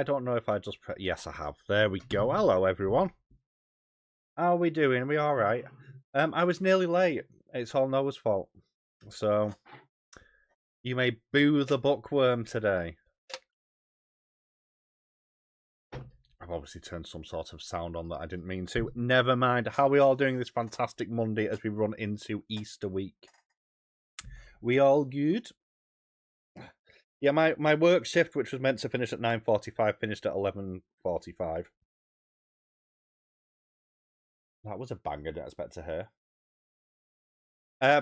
I don't know if I just... Yes, I have. There we go. Hello, everyone. How are we doing? Are we all right? I was nearly late. It's all Noah's fault. So, you may boo the bookworm today. I've obviously turned some sort of sound on that I didn't mean to. Never mind. How are we all doing this fantastic Monday as we run into Easter week? We all good? Yeah, my work shift, which was meant to finish at 9:45, finished at 11:45. That was a banger, I didn't expect to hear.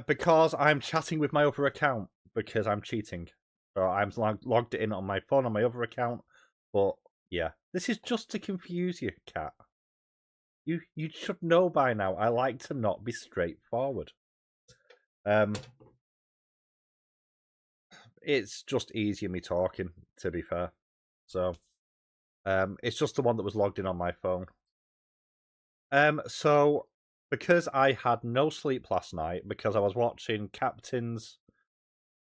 Because I'm chatting with my other account, because I'm cheating. So I'm logged in on my phone on my other account, but yeah. This is just to confuse you, Cat. You should know by now, I like to not be straightforward. It's just easier me talking, to be fair. So, it's just the one that was logged in on my phone. So, because I had no sleep last night, because I was watching Captain's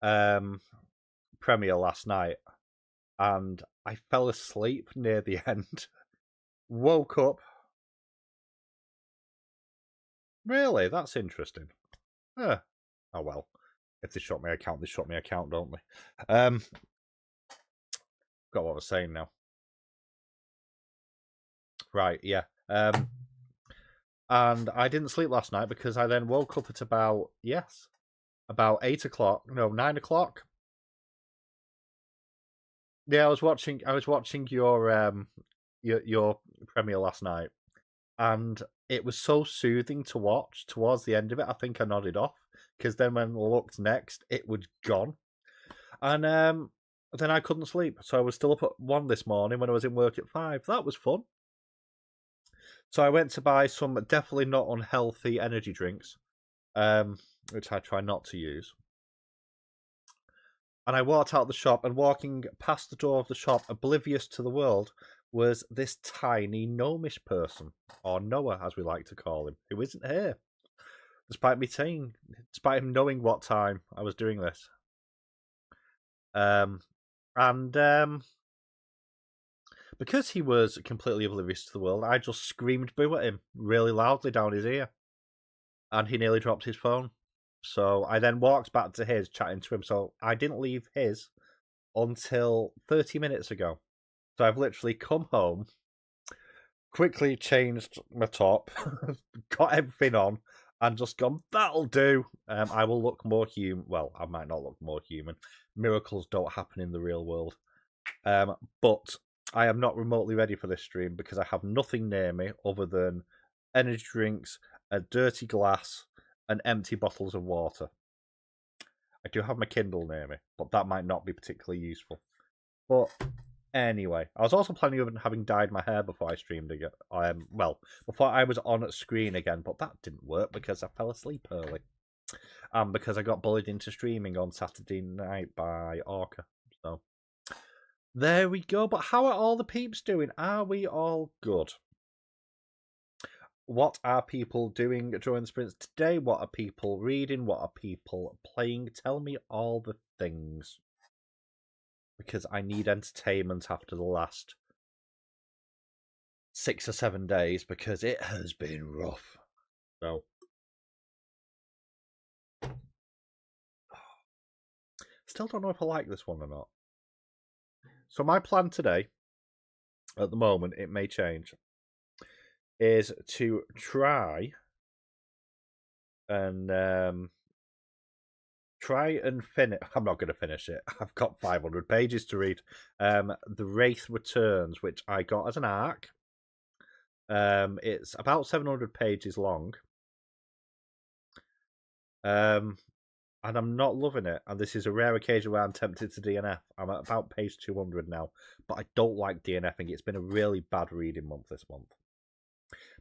premiere last night, and I fell asleep near the end. Woke up. Really? That's interesting. Oh well. If they shut my account, they shut my account, don't they? Got what I was saying now. Right, yeah. And I didn't sleep last night because I then woke up at about 8 o'clock. No, 9 o'clock. Yeah, I was watching your premiere last night, and it was so soothing to watch. Towards the end of it, I think I nodded off because then when I looked next, it was gone, and then I couldn't sleep, so I was still up at 1 this morning when I was in work at 5. That was fun. So I went to buy some definitely not unhealthy energy drinks, which I try not to use. And I walked out the shop, and walking past the door of the shop, oblivious to the world, was this tiny gnomish person, or Noah, as we like to call him, who isn't here. Despite him knowing what time I was doing this. Because he was completely oblivious to the world, I just screamed boo at him really loudly down his ear. And he nearly dropped his phone. So I then walked back to his, chatting to him. So I didn't leave his until 30 minutes ago. So I've literally come home, quickly changed my top, got everything on, and just gone, that'll do. I will look more human. Well, I might not look more human. Miracles don't happen in the real world. But I am not remotely ready for this stream because I have nothing near me other than energy drinks, a dirty glass, and empty bottles of water. I do have my Kindle near me, but that might not be particularly useful. But anyway, I was also planning on having dyed my hair before I streamed again. Before I was on screen again, but that didn't work because I fell asleep early. And because I got bullied into streaming on Saturday night by Orca. So there we go. But how are all the peeps doing? Are we all good? What are people doing during the sprints today? What are people reading? What are people playing? Tell me all the things. Because I need entertainment after the last 6 or 7 days because it has been rough. So, still don't know if I like this one or not. So my plan today, at the moment, it may change, is to try and finish. I'm not going to finish it. I've got 500 pages to read. The Wraith Returns, which I got as an ARC. It's about 700 pages long. And I'm not loving it. And this is a rare occasion where I'm tempted to DNF. I'm at about page 200 now. But I don't like DNFing. It's been a really bad reading month this month.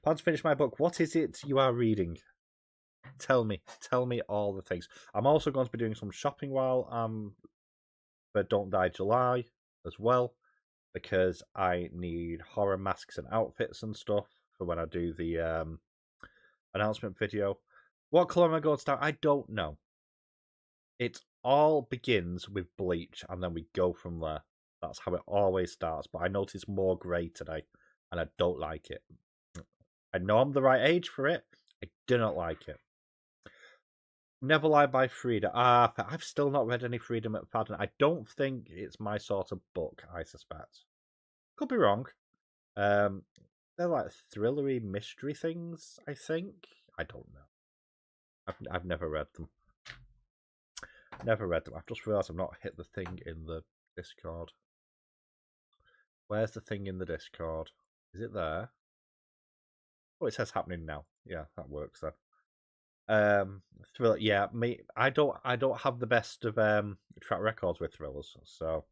Plan to finish my book. What is it you are reading? Tell me all the things. I'm also going to be doing some shopping while for Don't Die July as well, because I need horror masks and outfits and stuff for when I do the announcement video. What colour am I going to start? I don't know. It all begins with bleach and then we go from there. That's how it always starts. But I notice more grey today, and I don't like it. I know I'm the right age for it. I do not like it. Never Lie by Frida. I've still not read any Frida McFadden. I don't think it's my sort of book, I suspect. Could be wrong. They're like thrillery mystery things, I think. I don't know. I've never read them. Never read them. I've just realised I've not hit the thing in the Discord. Where's the thing in the Discord? Is it there? Oh, it says happening now. Yeah, that works then. Thriller. Yeah, me. I don't have the best of track records with thrillers. So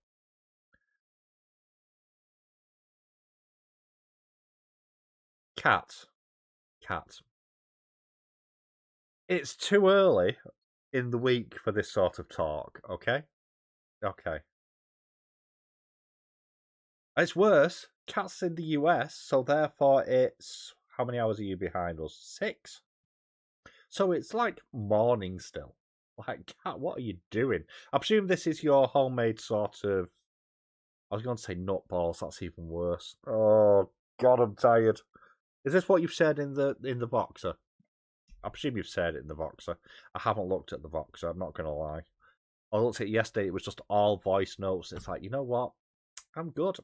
cat. It's too early in the week for this sort of talk. Okay. It's worse. Cat's in the US, so therefore it's how many hours are you behind us? 6. So it's like morning still. Like, Cat, what are you doing? I presume this is your homemade sort of. I was going to say nutballs. That's even worse. Oh God, I'm tired. Is this what you've said in the Voxer? I presume you've said it in the Voxer. I haven't looked at the Voxer. I'm not going to lie. I looked at it yesterday. It was just all voice notes. It's like, you know what? I'm good.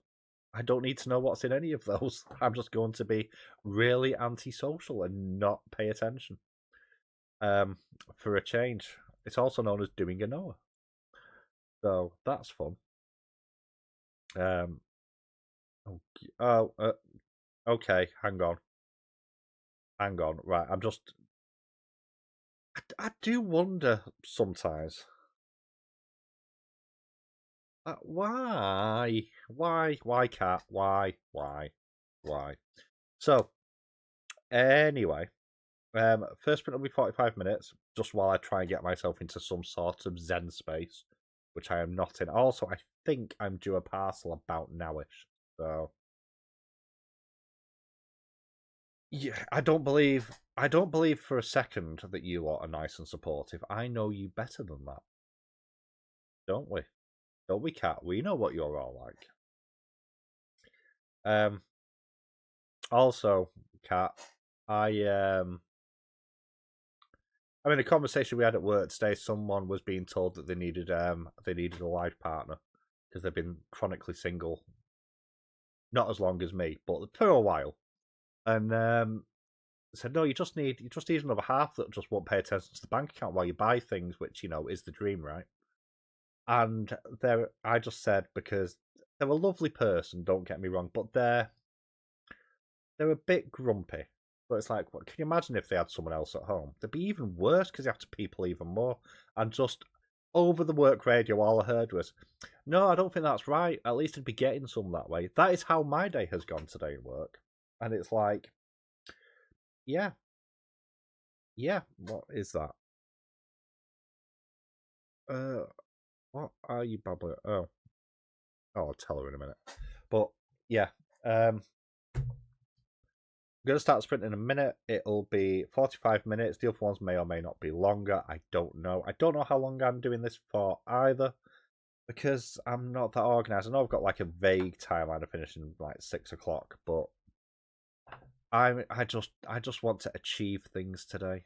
I don't need to know what's in any of those. I'm just going to be really antisocial and not pay attention. For a change. It's also known as doing a Noah. So that's fun. Okay, hang on. Right, I'm just. I do wonder sometimes. Why, Cat? Why? So, anyway, first print will be 45 minutes, just while I try and get myself into some sort of Zen space, which I am not in. Also, I think I'm due a parcel about nowish, so. Yeah, I don't believe for a second that you lot are nice and supportive. I know you better than that, don't we? Don't we, Cat? We know what you're all like. Also, Cat, I mean, a conversation we had at work today. Someone was being told that they needed a life partner because they've been chronically single, not as long as me, but for a while. And said, no, you just need another half that just won't pay attention to the bank account while you buy things, which is the dream, right? And I just said, because they're a lovely person, don't get me wrong, but they're a bit grumpy. But it's like, what, can you imagine if they had someone else at home? They'd be even worse because they have to people even more. And just over the work radio, all I heard was, no, I don't think that's right. At least I'd be getting some that way. That is how my day has gone today at work. And it's like, yeah. What is that? What are you babbling? Oh, I'll tell her in a minute. But yeah, I'm going to start sprinting in a minute. It'll be 45 minutes. The other ones may or may not be longer. I don't know. I don't know how long I'm doing this for either, because I'm not that organised. I know I've got like a vague timeline of finishing like 6 o'clock, but I just want to achieve things today.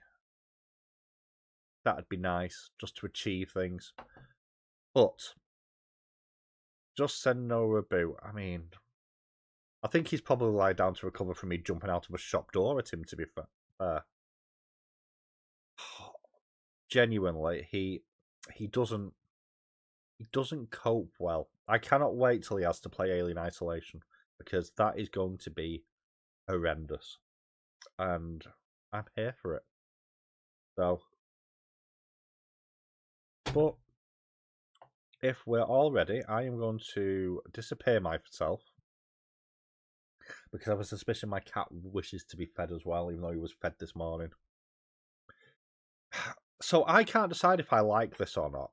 That'd be nice, just to achieve things. But just send Noah a boot. I mean, I think he's probably lied down to recover from me jumping out of a shop door at him, to be fair. Genuinely, he doesn't cope well. I cannot wait till he has to play Alien Isolation, because that is going to be horrendous. And I'm here for it. So, but if we're all ready, I am going to disappear myself, because I have a suspicion my cat wishes to be fed as well, even though he was fed this morning. So I can't decide if I like this or not.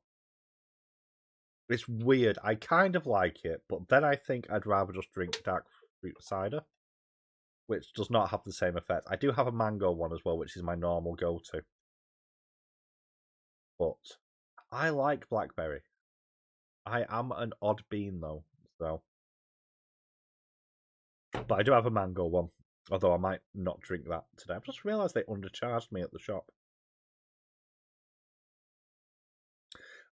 It's weird. I kind of like it, but then I think I'd rather just drink dark fruit cider, which does not have the same effect. I do have a mango one as well, which is my normal go-to. But I like blackberry. I am an odd bean, though. So, but I do have a mango one, although I might not drink that today. I've just realised they undercharged me at the shop.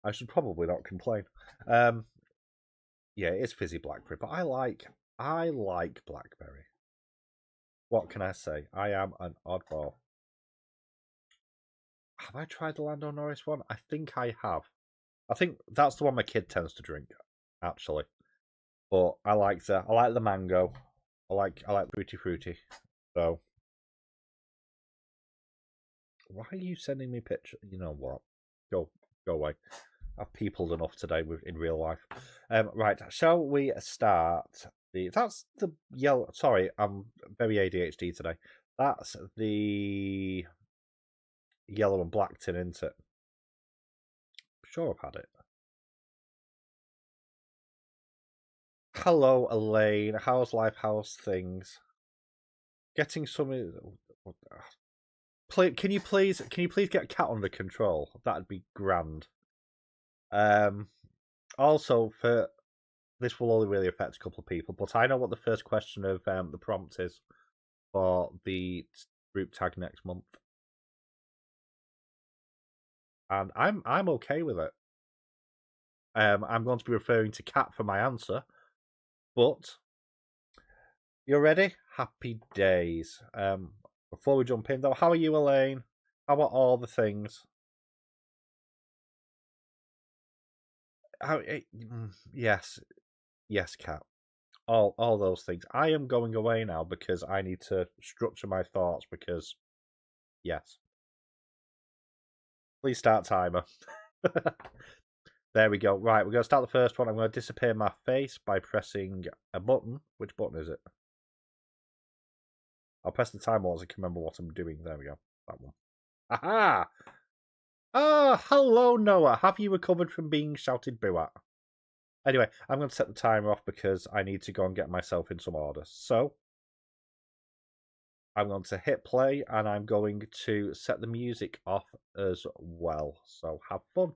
I should probably not complain. Yeah, it's fizzy blackberry, but I like blackberry. What can I say? I am an oddball. Have I tried the Lando Norris one? I think I have. I think that's the one my kid tends to drink, actually. But I like the mango. I like fruity fruity. So why are you sending me pictures? You know what? Go away. I've peopled enough today in real life. Right, shall we start that's the yellow. Sorry, I'm very ADHD today. That's the yellow and black tin, isn't it? I'm sure I've had it. Hello, Elaine. How's life? How's things? Getting some. Can you please get cat under control? That'd be grand. Also, for this will only really affect a couple of people, but I know what the first question of the prompt is for the group tag next month, and I'm okay with it. I'm going to be referring to cat for my answer, but you're ready? Happy days. Before we jump in, though, how are you, Elaine? How about all the things? Yes, cat. All those things. I am going away now because I need to structure my thoughts. Because yes, please start timer. There we go. Right, we're going to start the first one. I'm going to disappear my face by pressing a button. Which button is it? I'll press the timer once I can remember what I'm doing. There we go. That one. Aha! Ah, hello, Noah. Have you recovered from being shouted boo at? Anyway, I'm going to set the timer off because I need to go and get myself in some order. So, I'm going to hit play and I'm going to set the music off as well. So, have fun.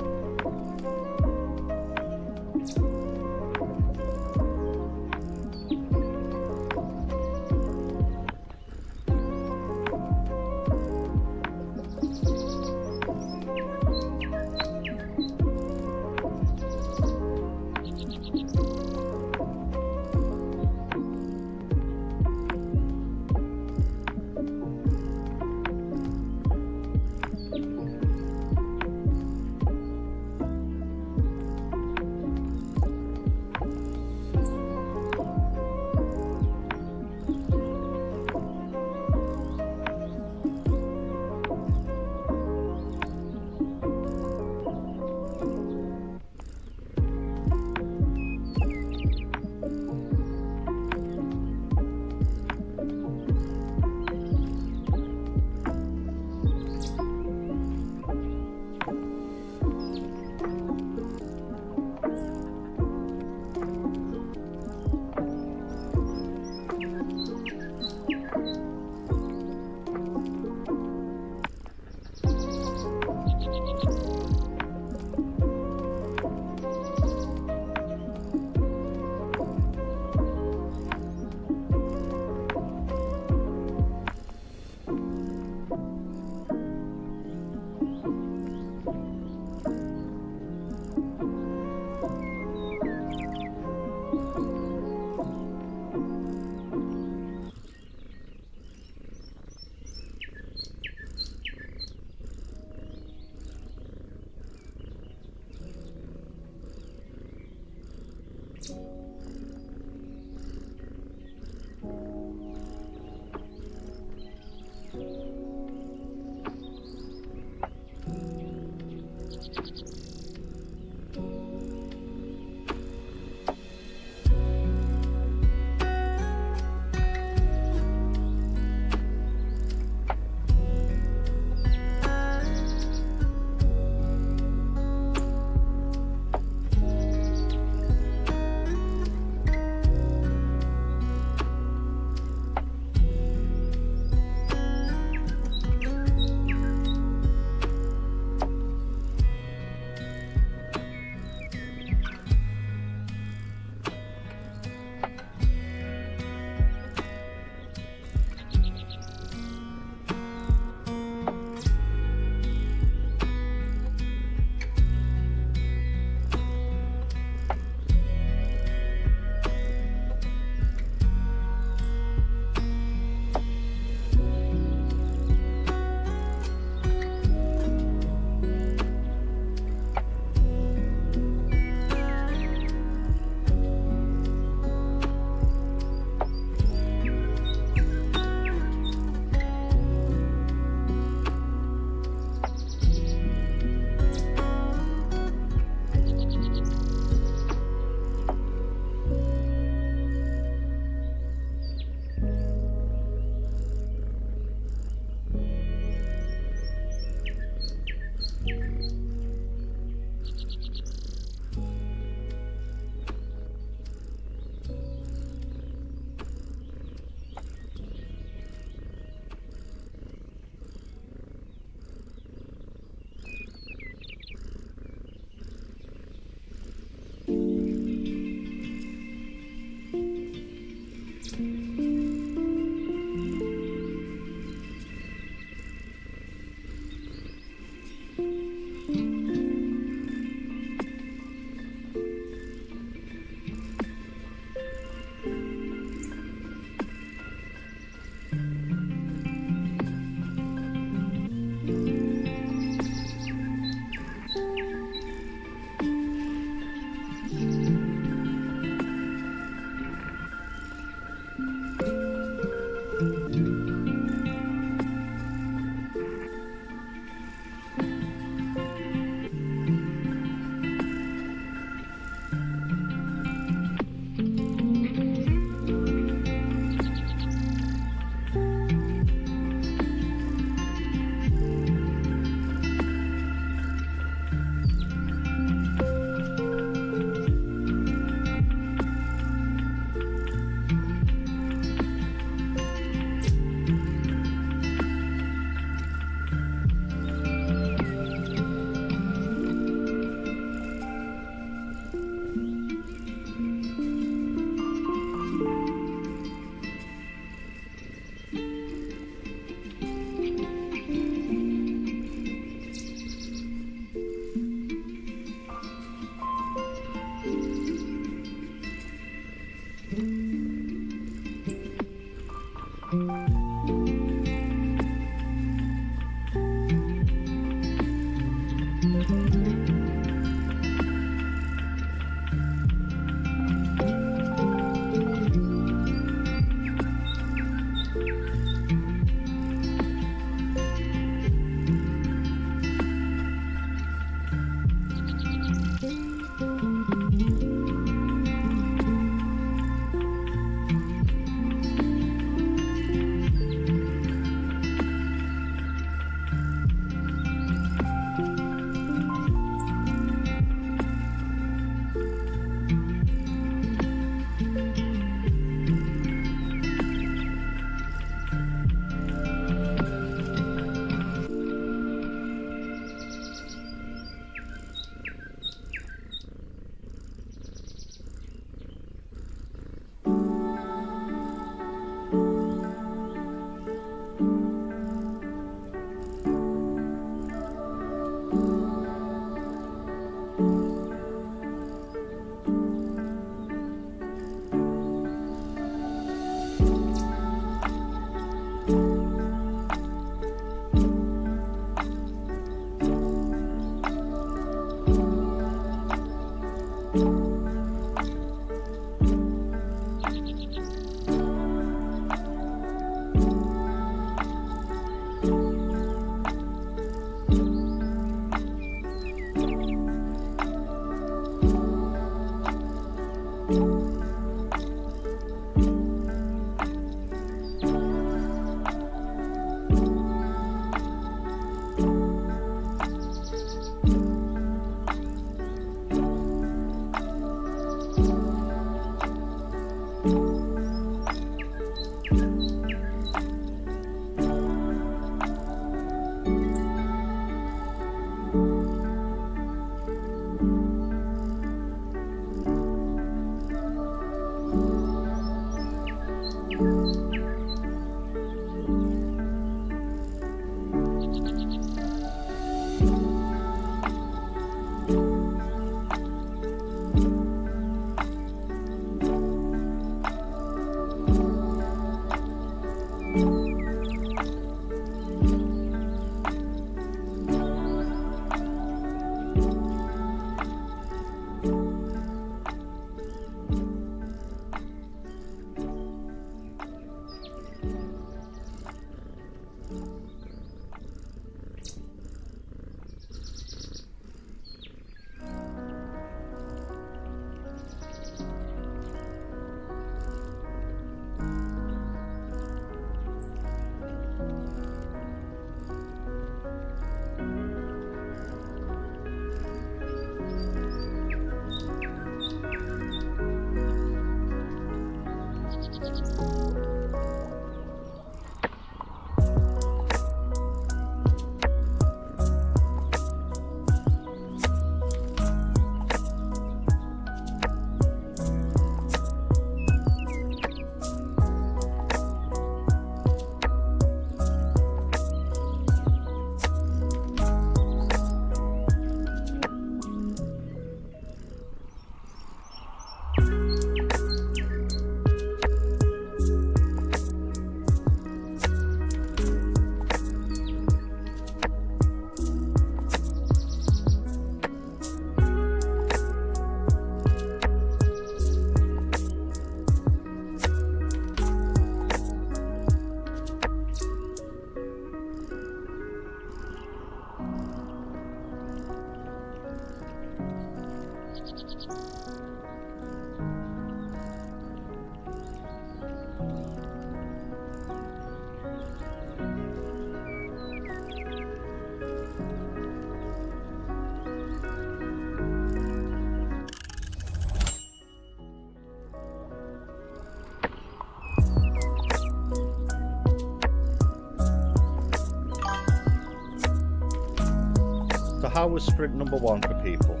How was sprint number 1 for people?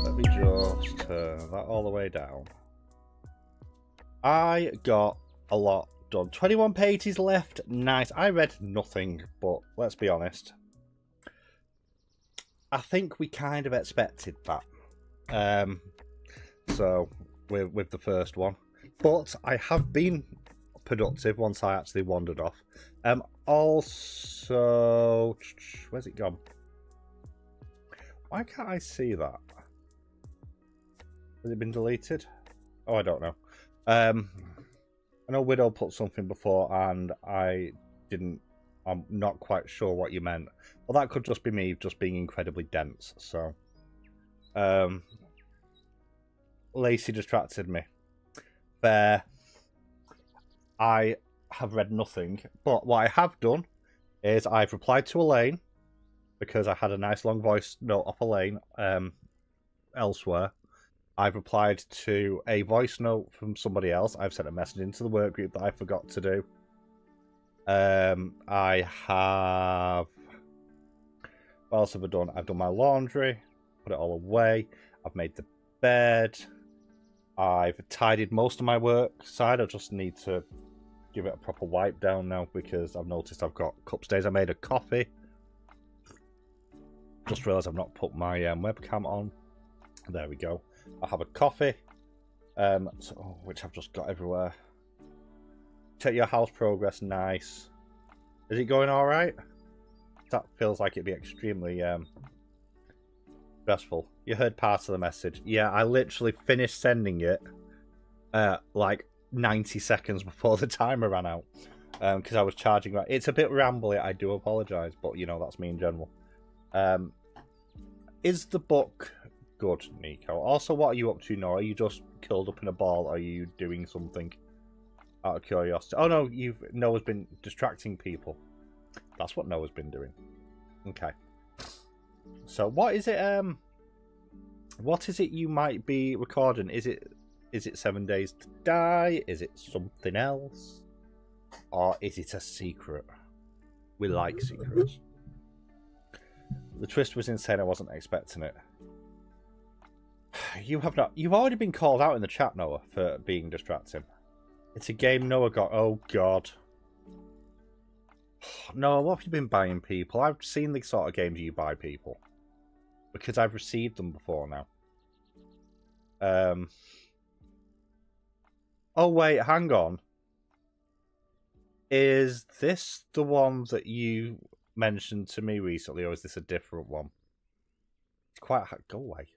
Let me just turn that all the way down. I got a lot done. 21 pages left. Nice. I read nothing, but let's be honest. I think we kind of expected that. So with the first one. But I have been productive once I actually wandered off. Also, where's it gone? Why can't I see that? Has it been deleted? Oh, I don't know. I know Widow put something before and I'm not quite sure what you meant. Well, that could just be me just being incredibly dense. So, Lacey distracted me. Fair. I have read nothing, but what I have done is I've replied to Elaine because I had a nice long voice note off Elaine elsewhere. I've replied to a voice note from somebody else. I've sent a message into the work group that I forgot to do. I have... What else have I done? I've done my laundry, put it all away. I've made the bed. I've tidied most of my work side. I just need to give it a proper wipe down now because I've noticed I've got cup stains. I made a coffee. Just realised I've not put my webcam on. There we go. I have a coffee, which I've just got everywhere. Check your house progress. Nice. Is it going all right? That feels like it'd be extremely stressful. You heard part of the message. Yeah, I literally finished sending it like 90 seconds before the timer ran out because I was charging. It's a bit rambly. I do apologise, but you know that's me in general. Is the book good, Nico? Also, what are you up to now? Are you just curled up in a ball? Are you doing something out of curiosity? Oh no, Noah's been distracting people. That's what Noah's been doing. Okay. So what is it? What is it you might be recording? Is it 7 Days to Die? Is it something else? Or is it a secret? We like secrets. The twist was insane. I wasn't expecting it. You have not. You've already been called out in the chat, Noah, for being distracting. It's a game Noah got. Oh God. Noah, what have you been buying people? I've seen the sort of games you buy people because I've received them before now. Oh wait, hang on. Is this the one that you mentioned to me recently, or is this a different one? It's quite hard. Go away.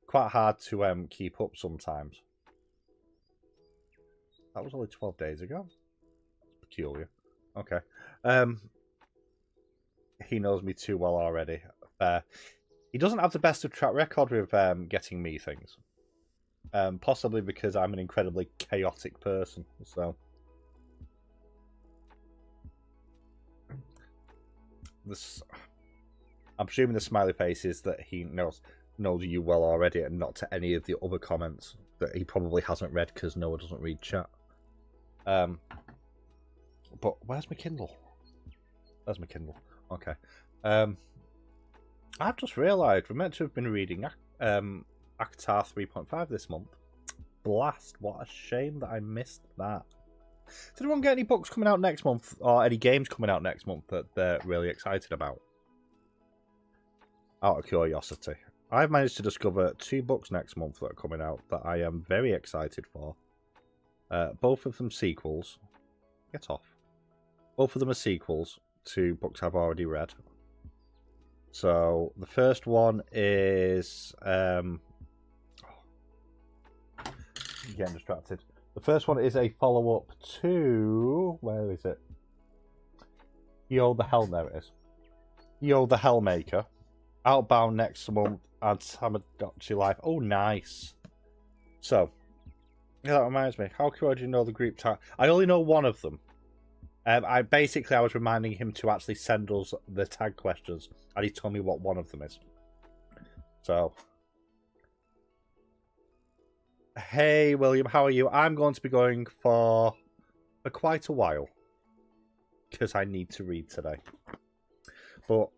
Quite hard to keep up sometimes. That was only 12 days ago. Peculiar. Okay. He knows me too well already. He doesn't have the best of track record with getting me things. Possibly because I'm an incredibly chaotic person. So I'm presuming the smiley face is that he knows you well already, and not to any of the other comments that he probably hasn't read because Noah doesn't read chat. But where's my Kindle? There's my Kindle. Okay. I've just realised we're meant to have been reading Avatar 3.5 this month. Blast! What a shame that I missed that. Does anyone get any books coming out next month, or any games coming out next month that they're really excited about? Out of curiosity. I've managed to discover 2 books next month that are coming out that I am very excited for. Both of them sequels. Get off. Both of them are sequels to books I've already read. So the first one is getting distracted. The first one is a follow-up to, where is it? Yo the Hell, there it is. Yo the Hellmaker. Outbound next month, and Tamagotchi Life. Oh, nice. So, yeah, that reminds me. How could you know the group tag? I only know one of them. I was reminding him to actually send us the tag questions, and he told me what one of them is. So, hey William, how are you? I'm going to be going for quite a while because I need to read today. But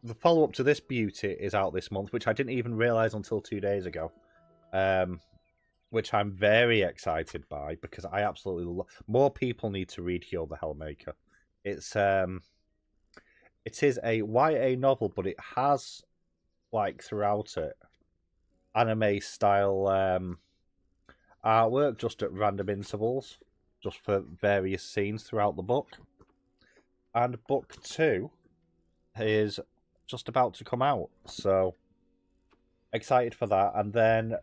the follow-up to this beauty is out this month, which I didn't even realise until 2 days ago. Which I'm very excited by because I absolutely love. More people need to read Yo the Hellmaker. It is a YA novel, but it has, like, throughout it, anime style artwork just at random intervals. just for various scenes throughout the book. And book 2 is just about to come out, so excited for that. And then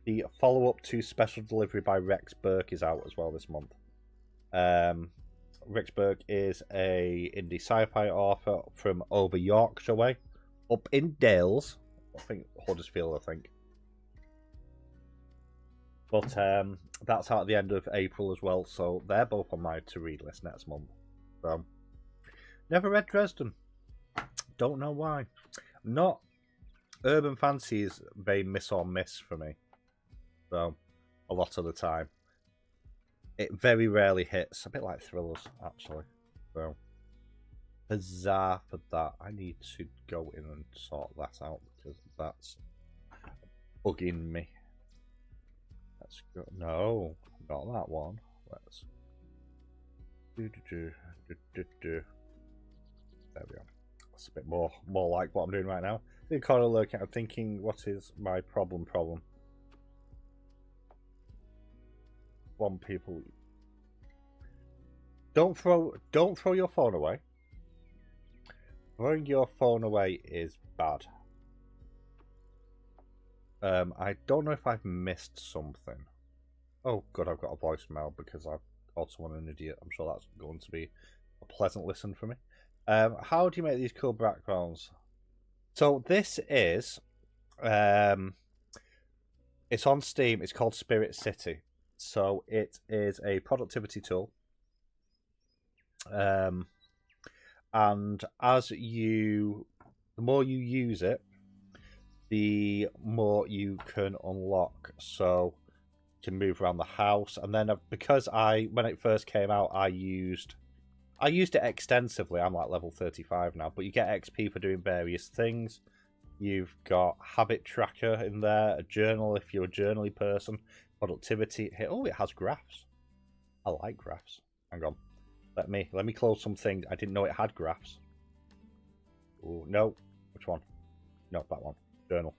the follow-up to Special Delivery by Rex Burke is out as well this month. Rex Burke is a indie sci-fi author from over Yorkshire way, up in Dales, I think Huddersfield, I think. But that's out at the end of April as well, so they're both on my to-read list next month. So, never read Dresden. Don't know why. Not urban fantasy is very miss or miss for me. So, a lot of the time. It very rarely hits. A bit like thrillers, actually. So, bizarre for that. I need to go in and sort that out because that's bugging me. Let's go. No, not that one. Let's There we go. That's a bit more like what I'm doing right now. The corner looking, I'm thinking, what is my problem? One people. Don't throw your phone away. Throwing your phone away is bad. I don't know if I've missed something. Oh, good, I've got a voicemail because I've also an idiot. I'm sure that's going to be a pleasant listen for me. How do you make these cool backgrounds? So this is, it's on Steam. It's called Spirit City. So it is a productivity tool. And the more you use it, the more you can unlock. So you can move around the house. And then because when it first came out, I used it extensively. I'm like level 35 now, but you get XP for doing various things. You've got habit tracker in there, a journal if you're a journaly person, productivity. Oh, it has graphs. I like graphs. Hang on. Let me close some things. I didn't know it had graphs. Oh, no. Which one? No, that one. Journal.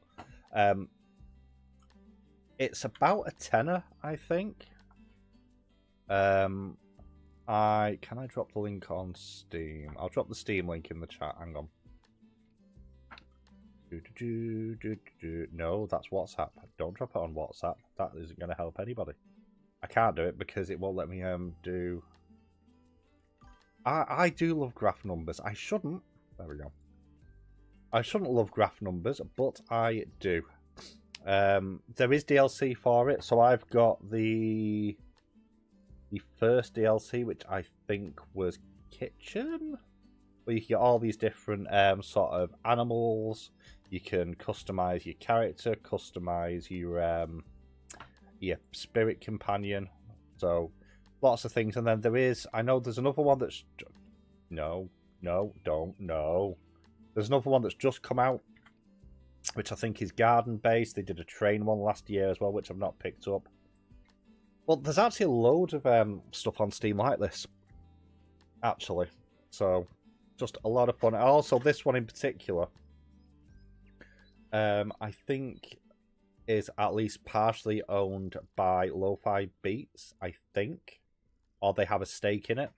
It's about a tenner, I think. Can I drop the link on Steam? I'll drop the Steam link in the chat. Hang on. No, that's WhatsApp. Don't drop it on WhatsApp. That isn't going to help anybody. I can't do it because it won't let me do. I do love graph numbers. I shouldn't. There we go. I shouldn't love graph numbers, but I do. There is DLC for it, so I've got the first DLC, which I think was Kitchen, where you can get all these different sort of animals. You can customize your character, customize your spirit companion. So lots of things, and then I know there's another one that's no, there's another one that's just come out, which I think is garden based. They did a train one last year as well, which I've not picked up. Well, there's actually a load of stuff on Steam like this, actually. So just a lot of fun. Also, this one in particular, I think is at least partially owned by Lo-Fi Beats, I think. Or they have a stake in it.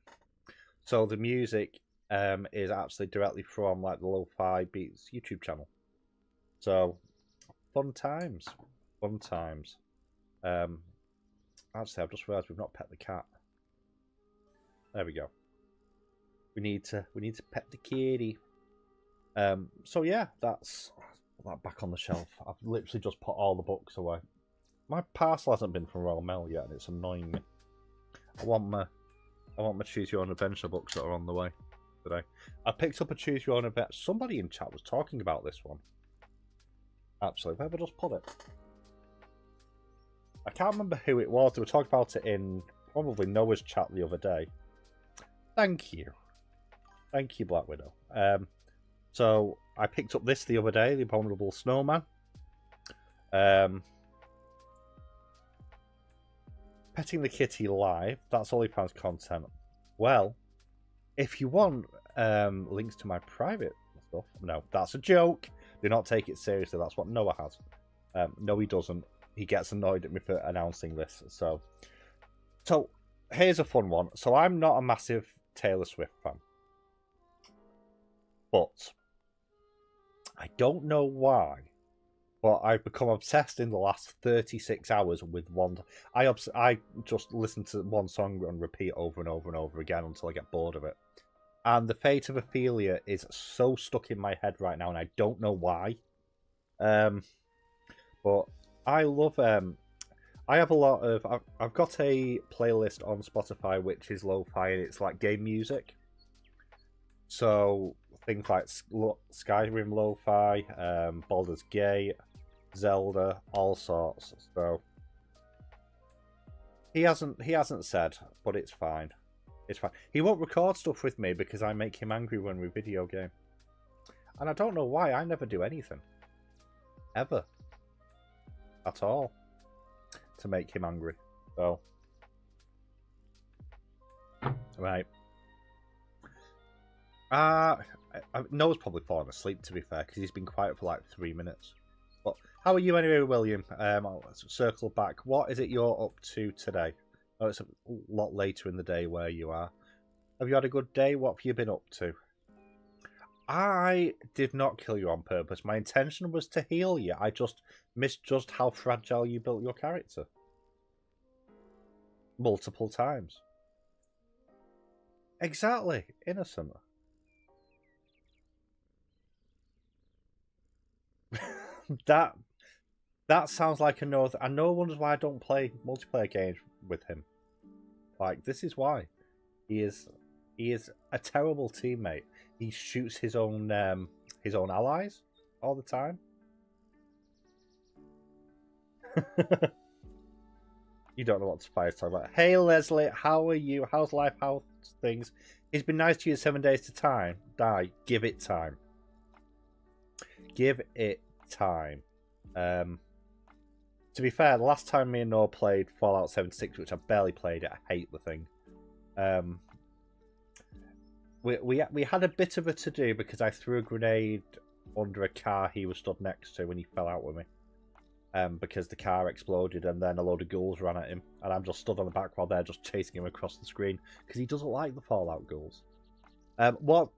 So the music is actually directly from like the Lo-Fi Beats YouTube channel. So fun times. Actually, I've just realised we've not pet the cat. There we go. We need to pet the kitty. So yeah, that's that back on the shelf. I've literally just put all the books away. My parcel hasn't been from Royal Mail yet, and it's annoying me. I want my Choose Your Own Adventure books that are on the way today. I picked up a Choose Your Own Adventure. Somebody in chat was talking about this one. Actually, where have I just put it? I can't remember who it was. They were talking about it in probably Noah's chat the other day. Thank you, Black Widow. So I picked up this the other day, The Abominable Snowman. Petting the Kitty live. That's OnlyFans content. Well, if you want links to my private stuff, no, that's a joke. Do not take it seriously. That's what Noah has. No, he doesn't. He gets annoyed at me for announcing this. So here's a fun one. So I'm not a massive Taylor Swift fan. But I don't know why, but I've become obsessed in the last 36 hours with one. I just listen to one song on repeat over and over and over again until I get bored of it. And The Fate of Ophelia is so stuck in my head right now, and I don't know why. But I love. I have a lot of. I've got a playlist on Spotify which is lo-fi, and it's like game music. So things like Skyrim lo-fi, Baldur's Gate, Zelda, all sorts. So he hasn't said, but it's fine. It's fine. He won't record stuff with me because I make him angry when we video game. And I don't know why. I never do anything. Ever. At all. To make him angry. So. Right. Noah's probably fallen asleep, to be fair, because he's been quiet for like 3 minutes. But how are you anyway, William? I'll circle back. What is it you're up to today? Oh, it's a lot later in the day where you are. Have you had a good day? What have you been up to? I did not kill you on purpose. My intention was to heal you. I just misjudged how fragile you built your character. Multiple times. Exactly. Innocent. That sounds like a no. And no one wonders why I don't play multiplayer games with him. Like, this is why. He is a terrible teammate. He shoots his own allies all the time. You don't know what Spire's talking about. Hey Leslie, how are you? How's life? How's things? He's been nice to you 7 days to die. Give it time. Give it time. To be fair, the last time me and Noah played Fallout 76, which I barely played it, I hate the thing. We had a bit of a to-do because I threw a grenade under a car he was stood next to when he fell out with me. Because the car exploded and then a load of ghouls ran at him. And I'm just stood on the back while they're just chasing him across the screen because he doesn't like the Fallout ghouls. What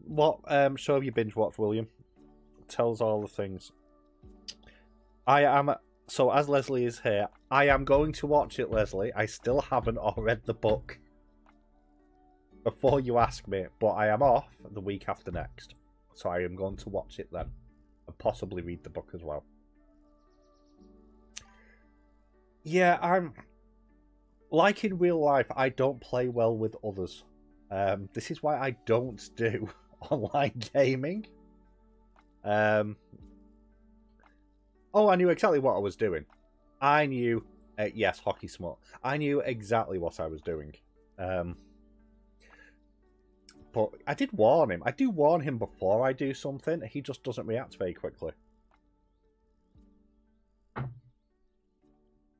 show have you binge watched, William? Tell us all the things. So as Leslie is here, I am going to watch it, Leslie. I still haven't read the book before you ask me, but I am off the week after next. So I am going to watch it then and possibly read the book as well. Yeah, I'm like in real life, I don't play well with others. This is why I don't do online gaming. Oh, I knew exactly what I was doing. I knew, yes, hockey smart. I knew exactly what I was doing. But I did warn him. I do warn him before I do something. He just doesn't react very quickly.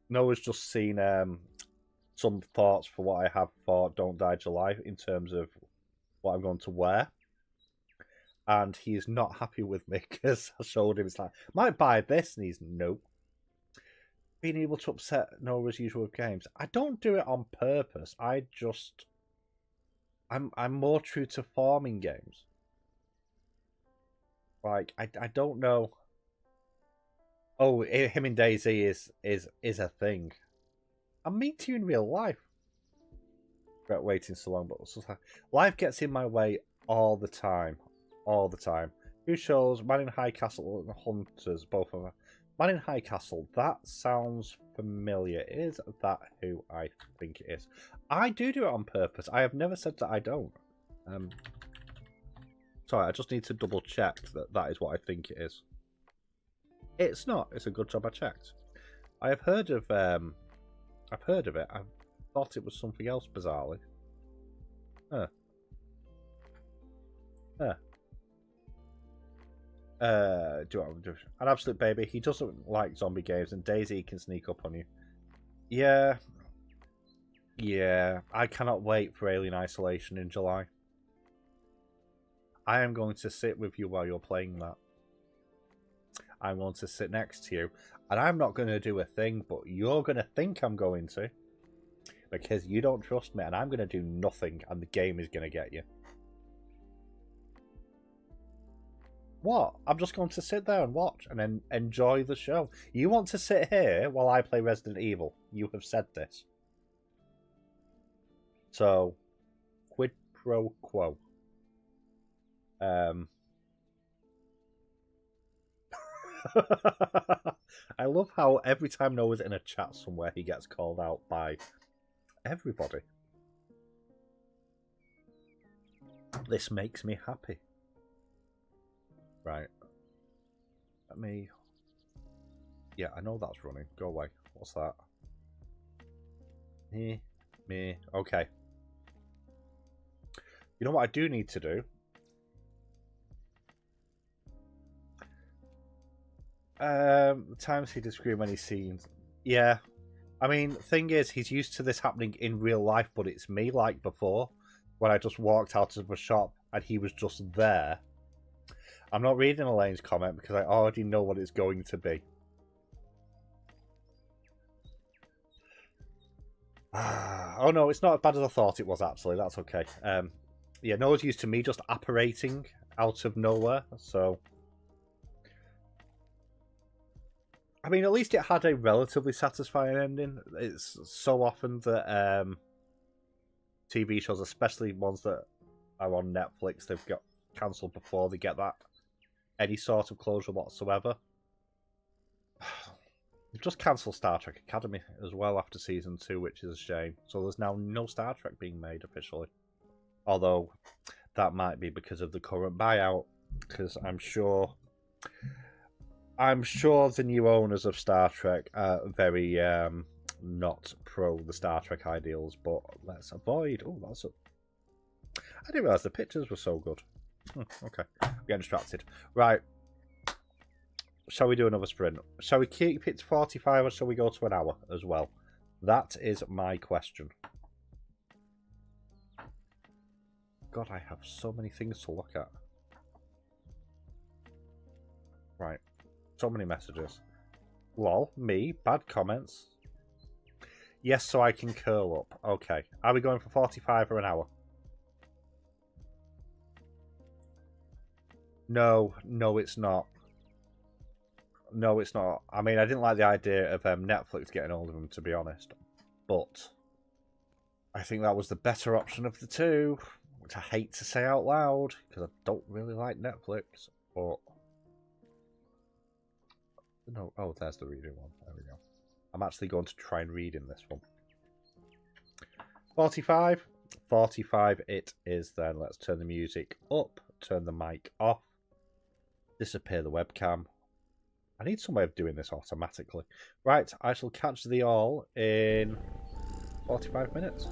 Noah's just seen some thoughts for what I have for Don't Die July in terms of what I'm going to wear. And he is not happy with me because I showed him, it's like, might buy this, and he's nope. Being able to upset Noah's usual with games. I don't do it on purpose. I'm more true to farming games. Like, I don't know. Oh, him and Daisy is a thing. I'm mean to you in real life. Regret waiting so long, but life gets in my way all the time. All the time. Who shows Man in High Castle and Hunters, both of them. Man in High Castle, that sounds familiar. Is that who I think it is? I do it on purpose. I have never said that I don't. Sorry, I just need to double check that that is what I think it is. It's not. It's a good job I checked. I have heard of I've heard of it. I thought it was something else bizarrely. Huh. Huh. Do what I do. An absolute baby. He doesn't like zombie games, and Daisy can sneak up on you. Yeah. Yeah. I cannot wait for Alien Isolation in July. I am going to sit with you while you're playing that. I'm going to sit next to you, and I'm not going to do a thing, but you're going to think I'm going to. because you don't trust me, and I'm going to do nothing, and the game is going to get you. What? I'm just going to sit there and watch and then enjoy the show. You want to sit here while I play Resident Evil. You have said this. So, quid pro quo. I love how every time Noah's in a chat somewhere, he gets called out by everybody. This makes me happy. Right. Let me... Yeah, I know that's running. Go away. What's that? Me. Okay. You know what I do need to do? The times he does scream when he's seen. Yeah. I mean, thing is, he's used to this happening in real life, but it's me like before, when I just walked out of a shop and he was just there. I'm not reading Elaine's comment because I already know what it's going to be. Oh no, it's not as bad as I thought it was, actually. That's okay. Yeah, Noah's used to me just apparating out of nowhere, so... I mean, at least it had a relatively satisfying ending. It's so often that TV shows, especially ones that are on Netflix, they've got cancelled before they get that any sort of closure whatsoever. They've just cancelled Star Trek Academy as well after season 2, which is a shame. So there's now no Star Trek being made officially. Although that might be because of the current buyout, because I'm sure the new owners of Star Trek are very not pro the Star Trek ideals, but let's avoid... Oh, that's a... I didn't realise the pictures were so good. Okay, I'm getting distracted. Right. Shall we do another sprint? Shall we keep it to 45 or shall we go to an hour as well? That is my question. God, I have so many things to look at. Right. So many messages. Lol, me, bad comments. Yes, so I can curl up. Okay. Are we going for 45 or an hour? No, it's not. No, it's not. I mean, I didn't like the idea of Netflix getting hold of them, to be honest. But I think that was the better option of the two, which I hate to say out loud, because I don't really like Netflix. But... No, oh, there's the reading one. There we go. I'm actually going to try and read in this one. 45. 45 it is then. Let's turn the music up. Turn the mic off. Disappear the webcam. I need some way of doing this automatically. Right, I shall catch thee all in 45 minutes.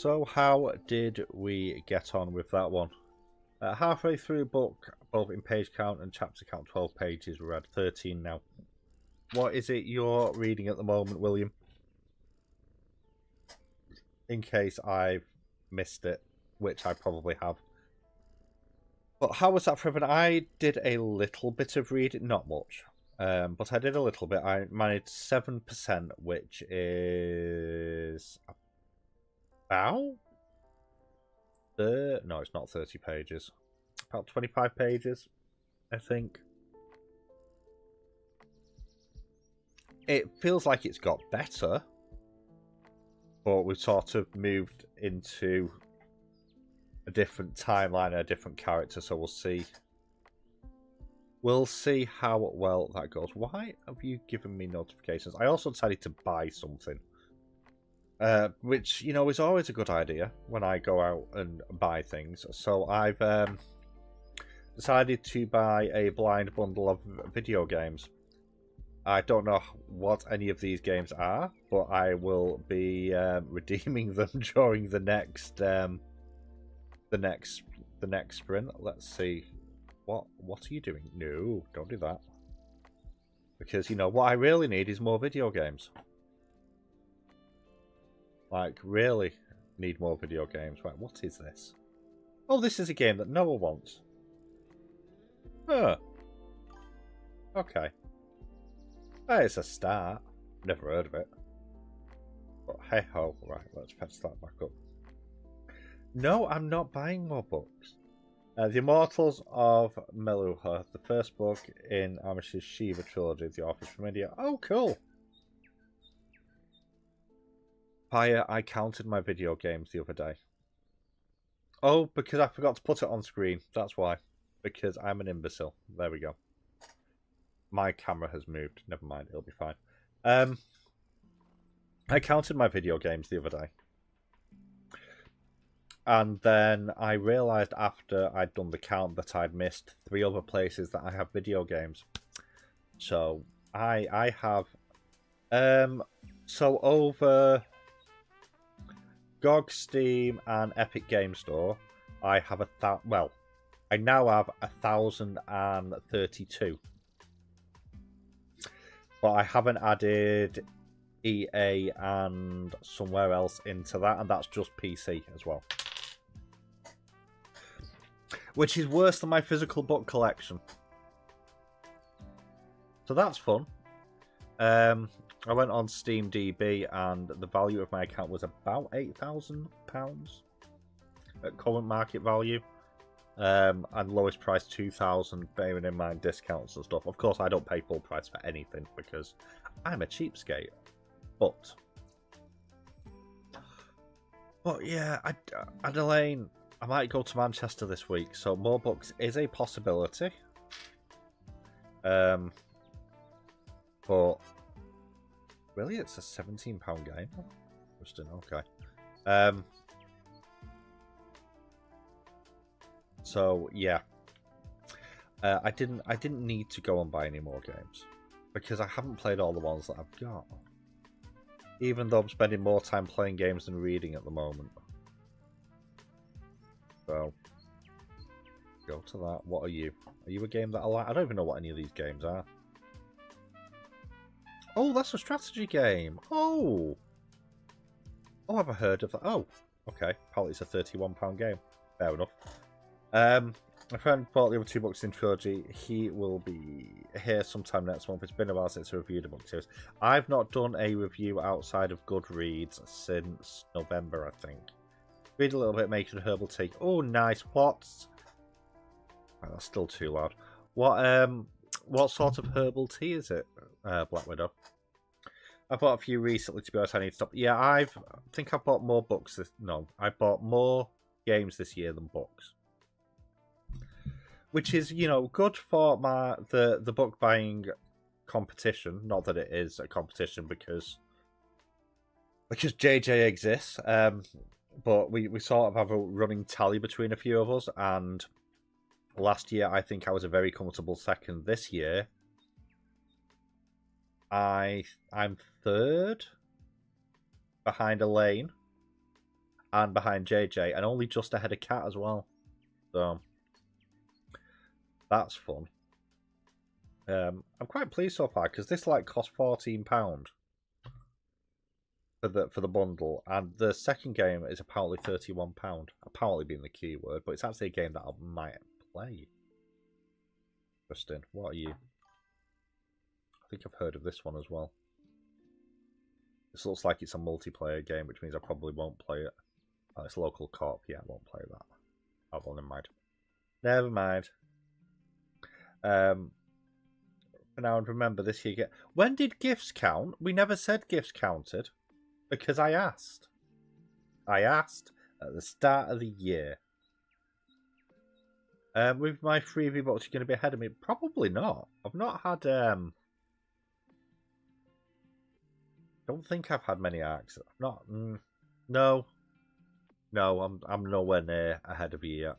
So how did we get on with that one? Halfway through book, both in page count and chapter count, 12 pages. We're at 13 now. What is it you're reading at the moment, William? In case I've missed it, which I probably have. But how was that for everyone? I did a little bit of reading, not much. But I did a little bit. I managed 7%, which is about... no, it's not 30 pages. About 25 pages, I think. It feels like it's got better. But we've sort of moved into a different timeline, a different character, so we'll see. We'll see how well that goes. Why have you given me notifications? I also decided to buy something. Which, you know, is always a good idea when I go out and buy things. So I've decided to buy a blind bundle of video games. I don't know what any of these games are, but I will be redeeming them during the next sprint. Let's see. What are you doing? No, don't do that. Because, you know, what I really need is more video games. Like, really need more video games. Right, what is this? Oh, this is a game that Noah wants. Huh. Okay. That is a start. Never heard of it. But hey ho. Right, let's fetch that back up. No, I'm not buying more books. The Immortals of Meluha, the first book in Amish's Shiva trilogy, The Authors from India. Oh, cool. Fire, I counted my video games the other day. Oh, because I forgot to put it on screen. That's why. Because I'm an imbecile. There we go. My camera has moved. Never mind, it'll be fine. I counted my video games the other day. And then I realised after I'd done the count that I'd missed 3 other places that I have video games. So I have so over GOG, Steam and Epic Game Store, I have I now have 1,032. But I haven't added EA and somewhere else into that, and that's just PC as well. Which is worse than my physical book collection. So that's fun. I went on SteamDB and the value of my account was about £8,000 at current market value. And lowest price 2,000, bearing in mind discounts and stuff. Of course, I don't pay full price for anything because I'm a cheapskate. But yeah, Adelaine, I might go to Manchester this week, so more books is a possibility. But really, it's a £17 game. Interesting. Okay. So yeah, I didn't need to go and buy any more games because I haven't played all the ones that I've got. Even though I'm spending more time playing games than reading at the moment. So, go to that. What are you? Are you a game that I like? I don't even know what any of these games are. Oh, that's a strategy game. Oh, I've heard of that. Oh, okay. Apparently it's a £31 game. Fair enough. My friend bought the other 2 books in trilogy. He will be here sometime next month. It's been a while since I reviewed a book series. I've not done a review outside of Goodreads since November, I think. Read a little bit, making a herbal tea. Oh, nice. What? Oh, that's still too loud. What sort of herbal tea is it, Black Widow? I bought a few recently, to be honest. I need to stop. Yeah, I think I bought more books. I bought more games this year than books. Which is, good for the book buying competition. Not that it is a competition because JJ exists. But we sort of have a running tally between a few of us. And last year, I think I was a very comfortable second. This year, I'm third behind Elaine and behind JJ, and only just ahead of Kat as well. So that's fun. I'm quite pleased so far because this cost £14 for the bundle, and the second game is apparently £31. Apparently being the key word, but it's actually a game that I might play. Interesting. What are you? I think I've heard of this one as well. This looks like it's a multiplayer game, which means I probably won't play it. Oh, it's local co-op. Yeah, I won't play that. Oh, well, never mind. Never mind. For now, and remember this year. When did gifts count? We never said gifts counted because I asked. I asked at the start of the year. With my freebie box, you're going to be ahead of me? Probably not. I've not had. Don't think I've had many arcs. Not. No. No, I'm nowhere near ahead of you yet.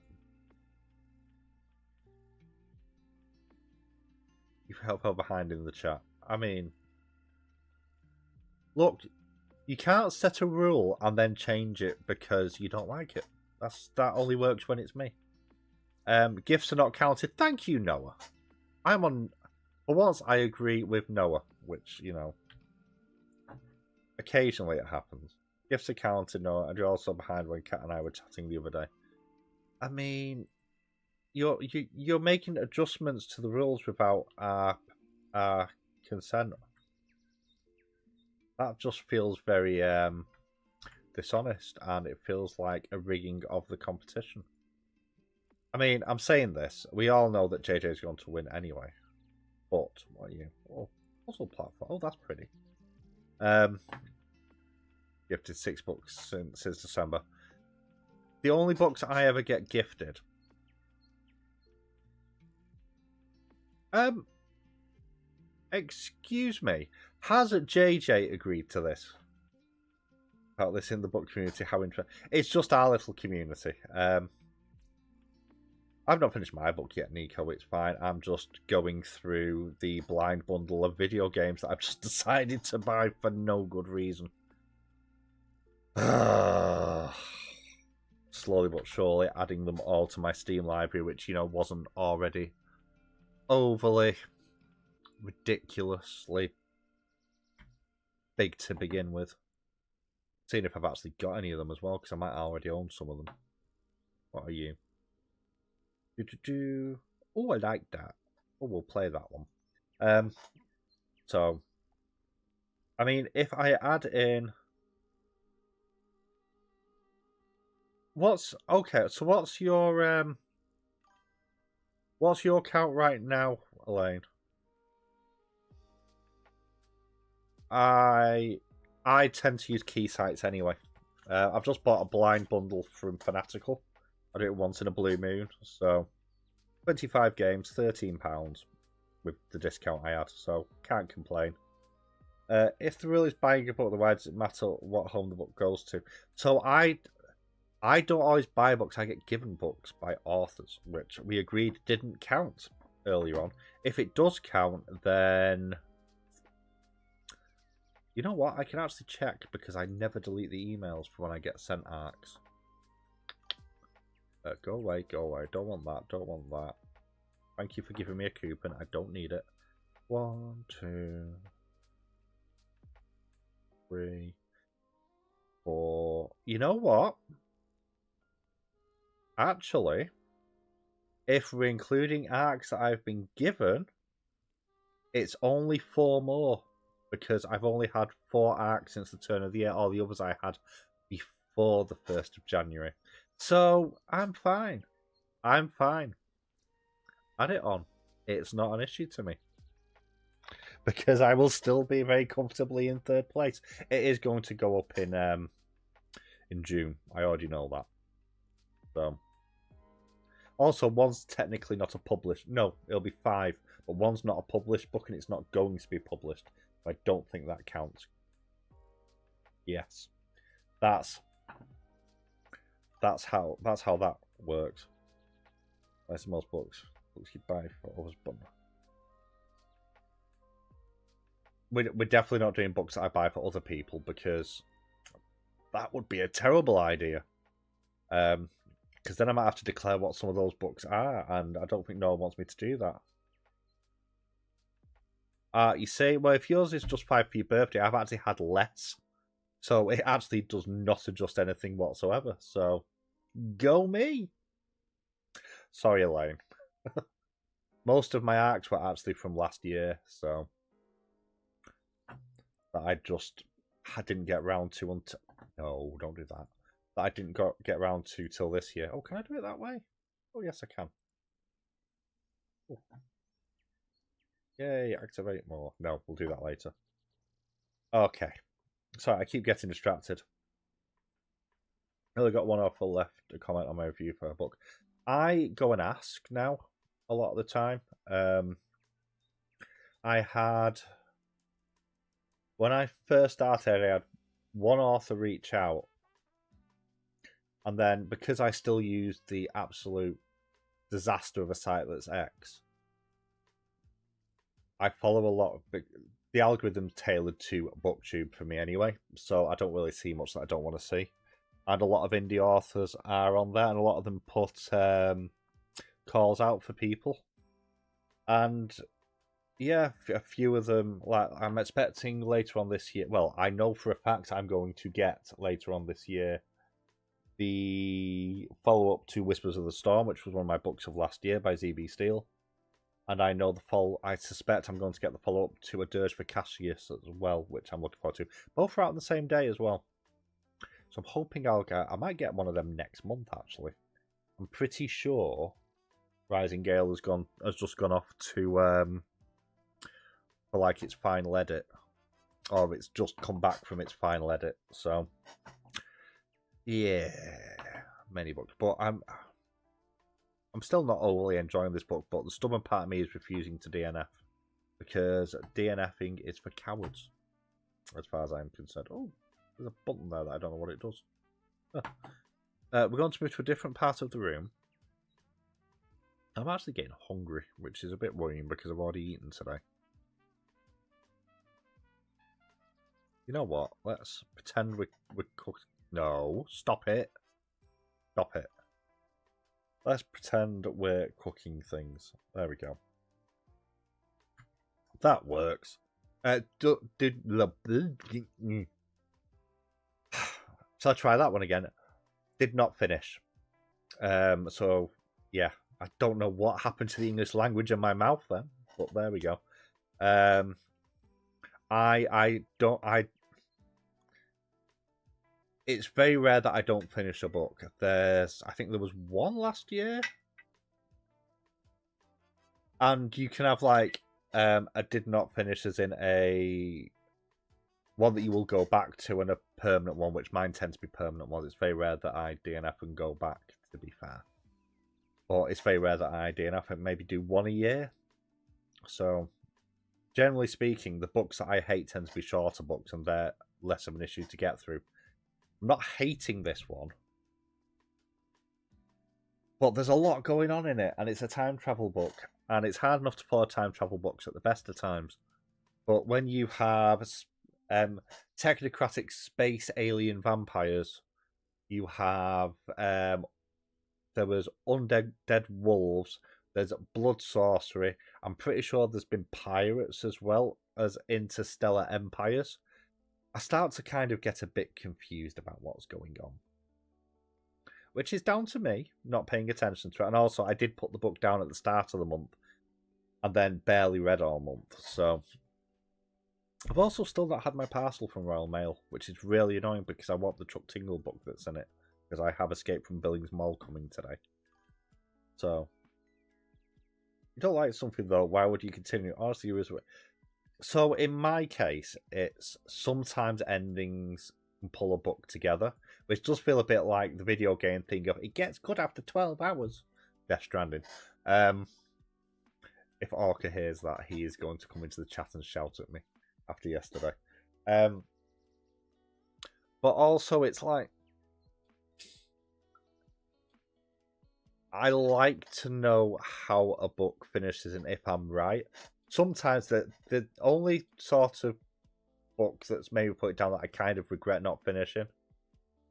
You fell behind in the chat. I mean, look, you can't set a rule and then change it because you don't like it. That only works when it's me. Gifts are not counted. Thank you, Noah. For once, I agree with Noah, which, occasionally it happens. Gifts are counted, Noah, and you're also behind when Kat and I were chatting the other day. I mean, you're making adjustments to the rules without our consent. That just feels very dishonest, and it feels like a rigging of the competition. I mean, I'm saying this. We all know that JJ is going to win anyway. But what are you? Oh, puzzle platform. Oh, that's pretty. Gifted 6 books since December. The only books I ever get gifted. Excuse me. Has JJ agreed to this? About this in the book community? How interesting. It's just our little community. I've not finished my book yet, Nico. It's fine. I'm just going through the blind bundle of video games that I've just decided to buy for no good reason. Slowly but surely adding them all to my Steam library, which, wasn't already overly ridiculously big to begin with. Seeing if I've actually got any of them as well, because I might already own some of them. What are you? Oh, I like that. Oh, we'll play that one. So, I mean, if I add in... Okay, so what's your count right now, Elaine? I tend to use key sites anyway. I've just bought a blind bundle from Fanatical. I do it once in a blue moon, so 25 games, £13 with the discount I had, so can't complain. If the rule is buying a book, why does it matter what home the book goes to? So I don't always buy books, I get given books by authors, which we agreed didn't count earlier on. If it does count, then You know what? I can actually check because I never delete the emails for when I get sent arcs. Go away, go away. Don't want that, don't want that. Thank you for giving me a coupon. I don't need it. 1, 2, 3, 4. You know what? Actually, if we're including arcs that I've been given, it's only 4 more. Because I've only had 4 arcs since the turn of the year. All the others I had before the 1st of January. So, I'm fine. I'm fine. Add it on. It's not an issue to me. Because I will still be very comfortably in 3rd place. It is going to go up in June. I already know that. So. Also, one's technically not a published... No, it'll be 5. But one's not a published book and it's not going to be published. I don't think that counts. Yes. That's how that works. That's most books you buy for others, but we're definitely not doing books that I buy for other people because that would be a terrible idea. Because then I might have to declare what some of those books are, and I don't think no one wants me to do that. You say, well, if yours is just 5 for your birthday, I've actually had less. So it actually does not adjust anything whatsoever. So, go me! Sorry, Elaine. Most of my arcs were actually from last year, so... That I didn't get round to until... No, don't do that. That I didn't get round to till this year. Oh, can I do it that way? Oh, yes, I can. Oh. Yay, activate more. No, we'll do that later. Okay. Sorry, I keep getting distracted. I only got one offer left to comment on my review for a book. I go and ask now a lot of the time. I had... When I first started, I had one author reach out. And then, because I still use the absolute disaster of a site that's X, I follow a lot of... The algorithm's tailored to booktube for me anyway, so I don't really see much that I don't want to see. And a lot of indie authors are on there, and a lot of them put calls out for people. And yeah, a few of them, like I'm expecting later on this year. Well, I know for a fact I'm going to get later on this year the follow-up to Whispers of the Storm, which was one of my books of last year by ZB Steele. And I know I suspect I'm going to get the follow-up to A Dirge for Cassius as well, which I'm looking forward to. Both are out on the same day as well. So I'm hoping I might get one of them next month, actually. I'm pretty sure Rising Gale has just gone off to for like its final edit. Or it's just come back from its final edit. So yeah, many books. But I'm still not overly enjoying this book, but the stubborn part of me is refusing to DNF. Because DNFing is for cowards, as far as I'm concerned. Oh, there's a button there that I don't know what it does. We're going to move to a different part of the room. I'm actually getting hungry, which is a bit worrying because I've already eaten today. You know what? Let's pretend we're cooked. No, stop it. Stop it. Let's pretend we're cooking things. There we go. That works. Shall I try that one again? Did not finish. So, yeah. I don't know what happened to the English language in my mouth then, but there we go. It's very rare that I don't finish a book. I think there was one last year. And you can have like a did not finish as in a one that you will go back to and a permanent one, which mine tends to be permanent ones. It's very rare that I DNF and go back, to be fair. Or it's very rare that I DNF and maybe do one a year. So, generally speaking, the books that I hate tend to be shorter books and they're less of an issue to get through. I'm not hating this one. But there's a lot going on in it, and it's a time travel book. And it's hard enough to follow time travel books at the best of times. But when you have technocratic space alien vampires. You have there was undead dead wolves. There's blood sorcery. I'm pretty sure there's been pirates as well as interstellar empires. I start to kind of get a bit confused about what's going on, which is down to me not paying attention to it. And also, I did put the book down at the start of the month and then barely read all month. So I've also still not had my parcel from Royal Mail, which is really annoying because I want the Chuck Tingle book that's in it, because I have Escape from Billings Mall coming today. So, you don't like something though, why would you continue? Honestly, so in my case, it's sometimes endings can pull a book together, which does feel a bit like the video game thing of it gets good after 12 hours. Death Stranding. If Orca hears that, he is going to come into the chat and shout at me after yesterday. But also, it's like, I like to know how a book finishes and if I'm right. Sometimes the only sort of book that's maybe put it down that I kind of regret not finishing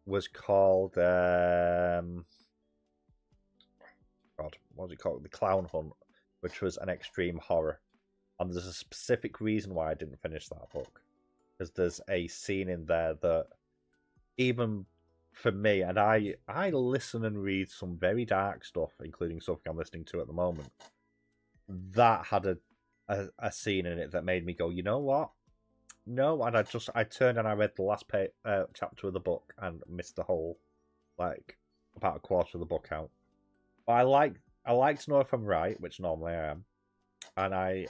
was called God, what was it called? The Clown Hunt, which was an extreme horror. And there's a specific reason why I didn't finish that book. Because there's a scene in there that, even for me, and I listen and read some very dark stuff, including something I'm listening to at the moment, that had a scene in it that made me go, you know what? No, and I turned and I read the last chapter of the book and missed the whole, like, about a quarter of the book out. But I like to know if I'm right, which normally I am, and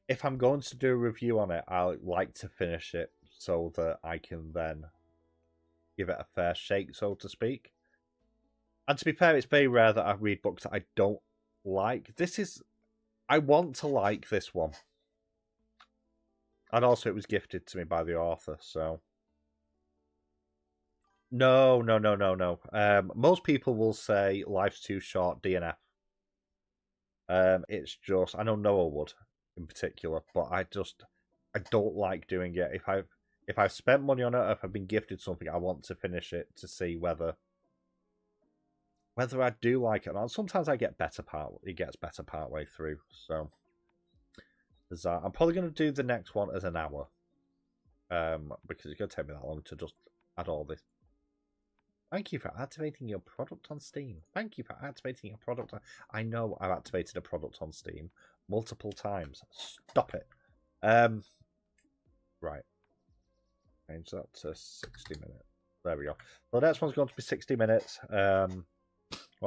if I'm going to do a review on it, I like to finish it so that I can then give it a fair shake, so to speak. And to be fair, it's very rare that I read books that I don't like. I want to like this one. And also, it was gifted to me by the author, so... No. Most people will say life's too short, DNF. It's just... I know Noah would, in particular, but I don't like doing it. If I've spent money on it, or if I've been gifted something, I want to finish it to see whether I do like it or not. Sometimes I get it gets better part way through, so... I'm probably going to do the next one as an hour. Because it's going to take me that long to just add all this. Thank you for activating your product on Steam. Thank you for activating your product. I know I've activated a product on Steam multiple times. Stop it. Right. Change that to 60 minutes. There we go. The next one's going to be 60 minutes. While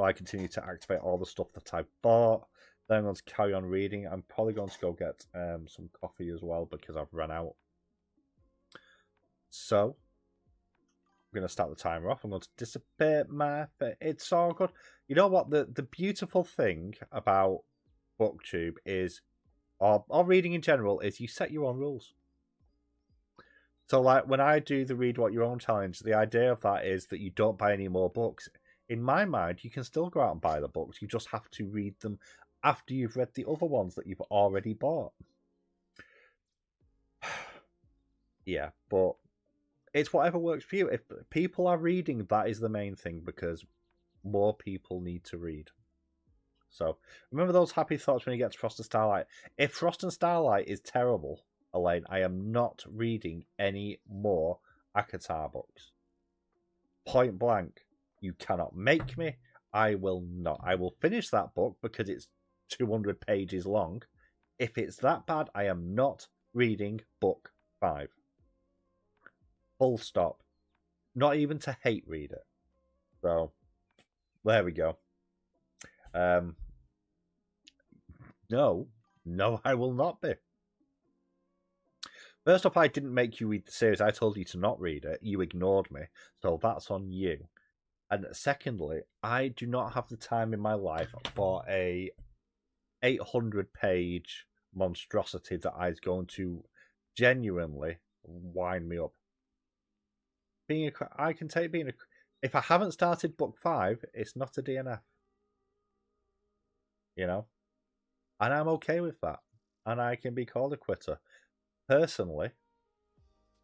I continue to activate all the stuff that I bought. Then I'm going to carry on reading. I'm probably going to go get some coffee as well because I've run out. So, I'm going to start the timer off. I'm going to dissipate my... It's all good. You know what? The beautiful thing about booktube is, or reading in general, is you set your own rules. So, like, when I do the Read What Your Own challenge, the idea of that is that you don't buy any more books. In my mind, you can still go out and buy the books. You just have to read them after you've read the other ones that you've already bought. Yeah, but it's whatever works for you. If people are reading, that is the main thing, because more people need to read. So, remember those happy thoughts when you get to Frost and Starlight. If Frost and Starlight is terrible, Elaine, I am not reading any more ACOTAR books. Point blank. You cannot make me. I will not. I will finish that book because it's 200 pages long. If it's that bad, I am not reading book 5. Full stop. Not even to hate read it. So, there we go. No, I will not be. First off, I didn't make you read the series. I told you to not read it. You ignored me. So that's on you. And secondly, I do not have the time in my life for a 800-page monstrosity that is going to genuinely wind me up. If I haven't started book 5, it's not a DNF. You know? And I'm okay with that. And I can be called a quitter. Personally,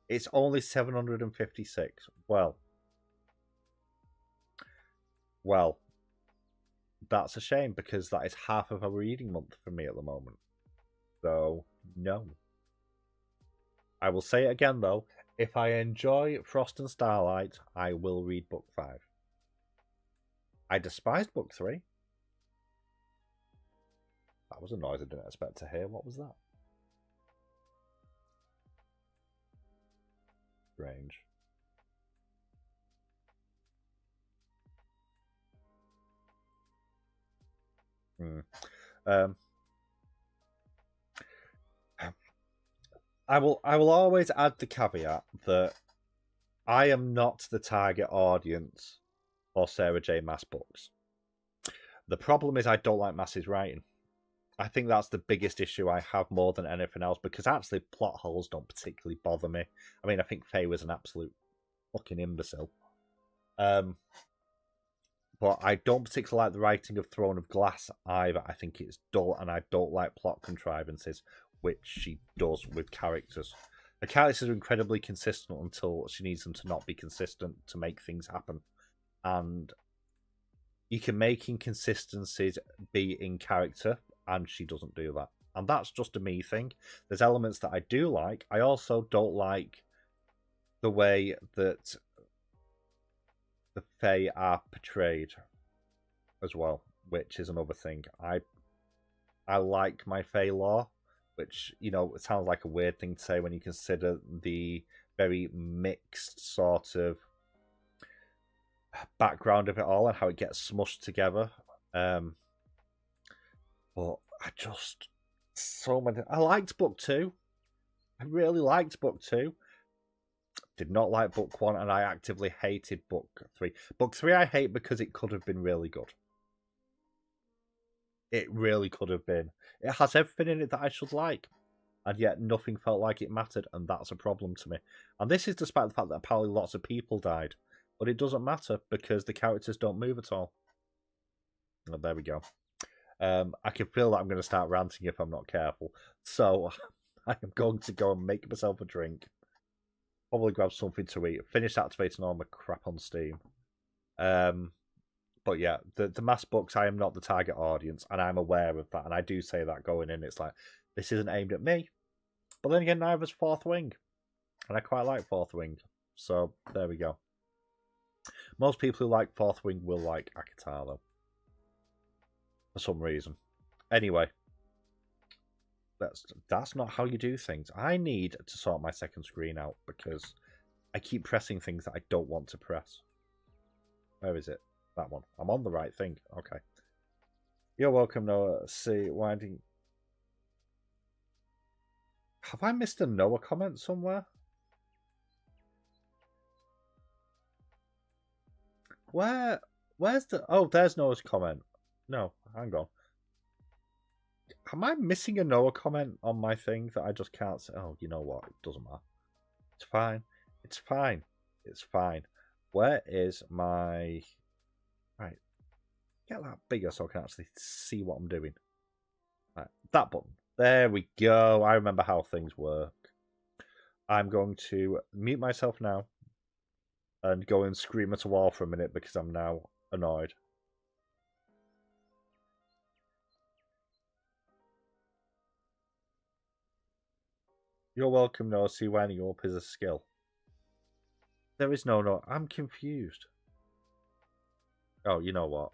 It's only 756. Well, that's a shame because that is half of a reading month for me at the moment. So, no. I will say it again, though. If I enjoy Frost and Starlight, I will read book 5. I despised book 3. That was a noise I didn't expect to hear. What was that? Strange. I will always add the caveat that I am not the target audience for Sarah J. Maas books. The problem is I don't like Maas's writing. I think that's the biggest issue I have more than anything else, because actually plot holes don't particularly bother me. I mean, I think Faye was an absolute fucking imbecile. But I don't particularly like the writing of Throne of Glass either. I think it's dull, and I don't like plot contrivances, which she does with characters. The characters are incredibly consistent until she needs them to not be consistent to make things happen. And you can make inconsistencies be in character, and she doesn't do that. And that's just a me thing. There's elements that I do like. I also don't like the way that the Fae are portrayed as well, which is another thing. I like my Fae lore, which, you know, it sounds like a weird thing to say when you consider the very mixed sort of background of it all and how it gets smushed together. But I liked book 2. I really liked book 2. Did not like book 1, and I actively hated book 3. Book 3 I hate because it could have been really good. It really could have been. It has everything in it that I should like, and yet nothing felt like it mattered, and that's a problem to me. And this is despite the fact that apparently lots of people died. But it doesn't matter because the characters don't move at all. Oh, there we go. I can feel that I'm going to start ranting if I'm not careful. So I am going to go and make myself a drink. Probably grab something to eat. Finish activating all my crap on Steam. But yeah, the Maas books, I am not the target audience, and I'm aware of that. And I do say that going in. It's like, this isn't aimed at me. But then again, neither is Fourth Wing. And I quite like Fourth Wing. So there we go. Most people who like Fourth Wing will like ACOTAR, though. For some reason. Anyway. That's not how you do things. I need to sort my second screen out because I keep pressing things that I don't want to press. Where is it? That one. I'm on the right thing. Okay. You're welcome, Noah. See, winding. Have I missed a Noah comment somewhere? Where's the... Oh, there's Noah's comment. No, hang on. Am I missing a Noah comment on my thing that I just can't say? Oh, you know what? It doesn't matter. It's fine. It's fine. It's fine. Where is my... Right. Get that bigger so I can actually see what I'm doing. Right. That button. There we go. I remember how things work. I'm going to mute myself now and go and scream at a wall for a minute because I'm now annoyed. You're welcome, Noah. See, winding up is a skill. There is no. I'm confused. Oh, you know what?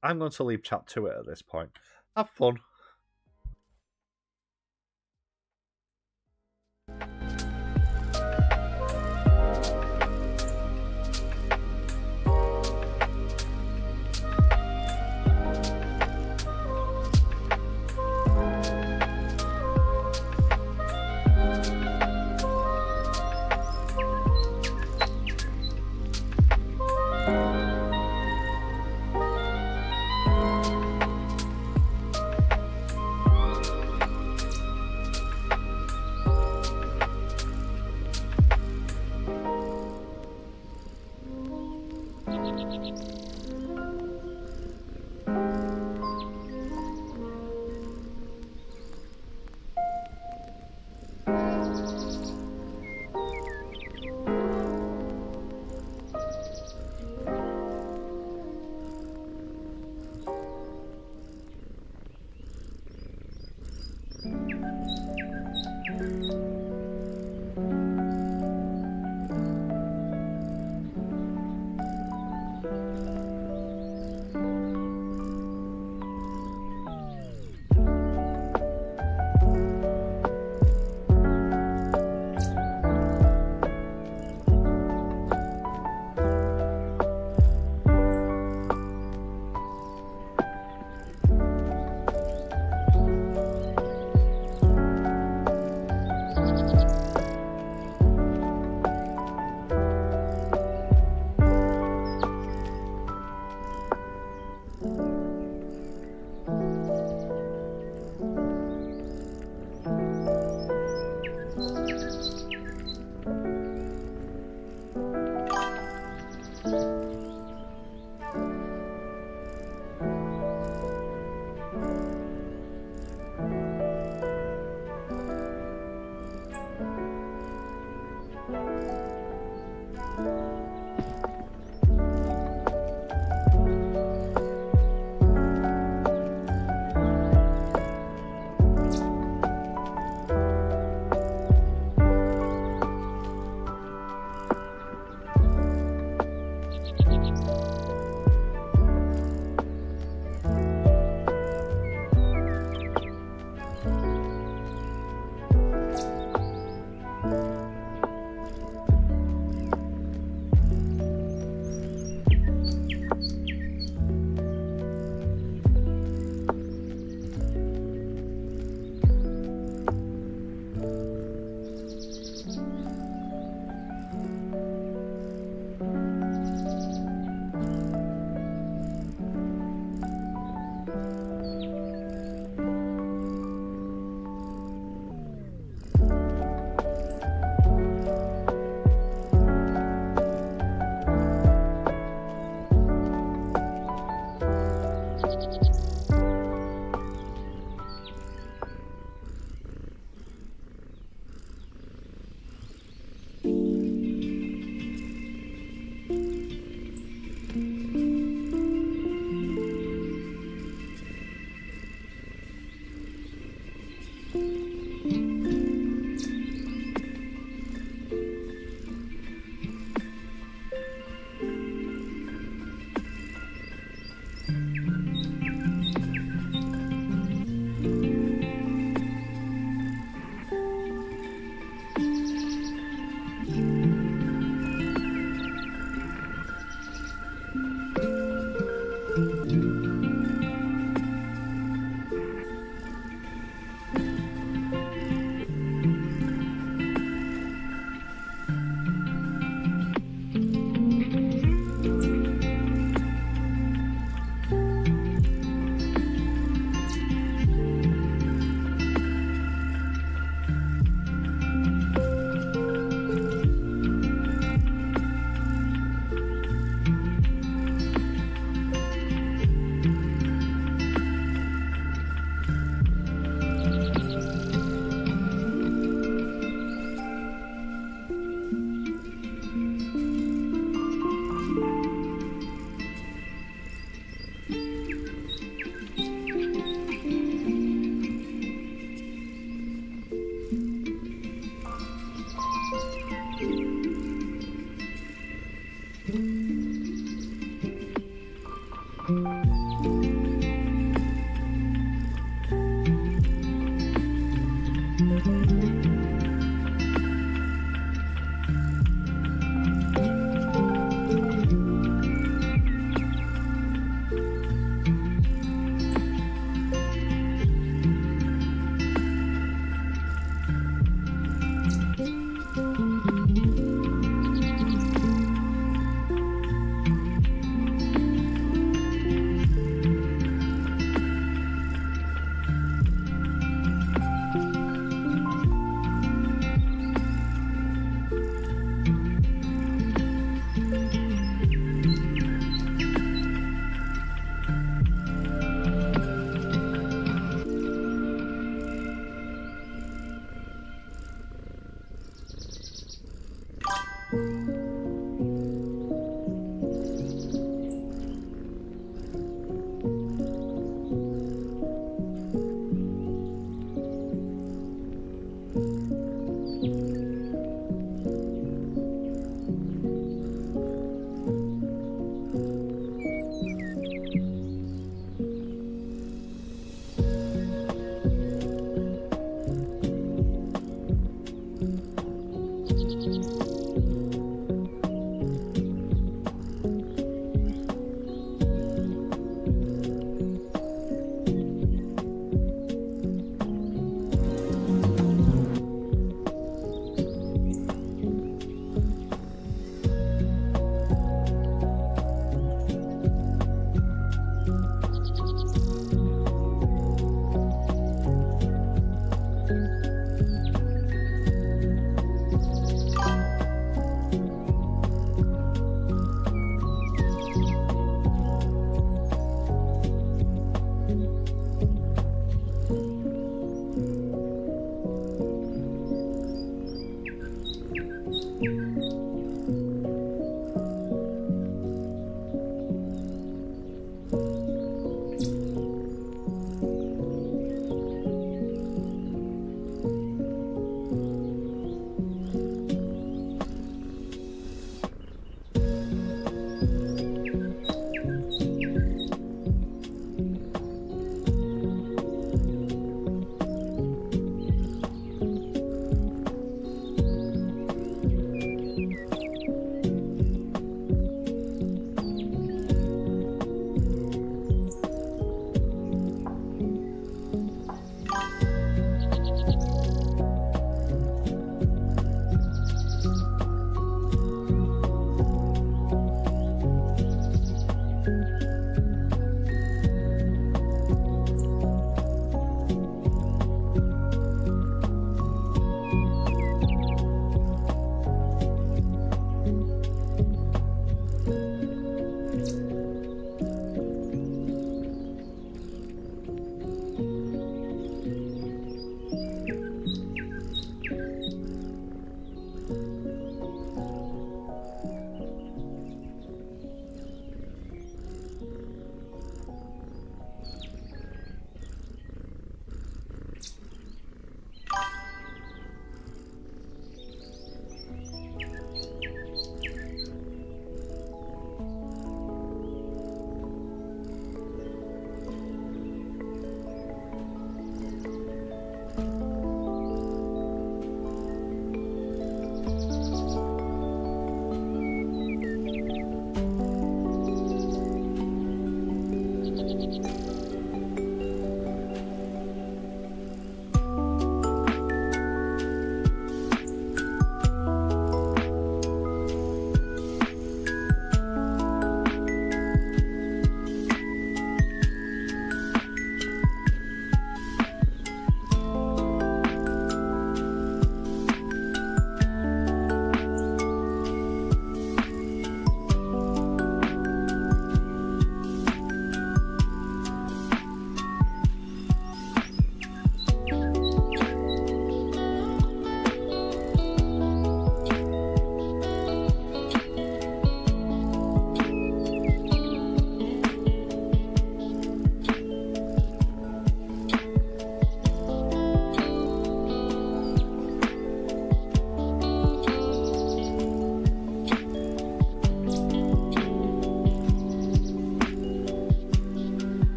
I'm going to leave chat to it at this point. Have fun.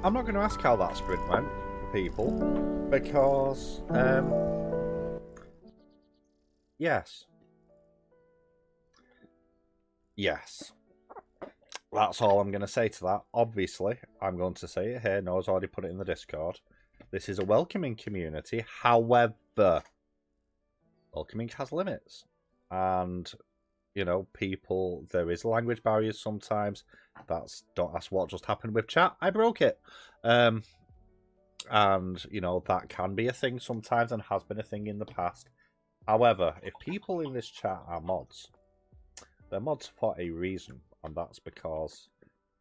I'm not going to ask how that sprint went, people, because, yes. Yes. That's all I'm going to say to that. Obviously, I'm going to say it here. Noah's already put it in the Discord. This is a welcoming community. However, welcoming has limits. And, you know, people, there is language barriers sometimes. Don't ask what just happened with chat. I broke it. And, you know, that can be a thing sometimes and has been a thing in the past. However, if people in this chat are mods, they're mods for a reason. And that's because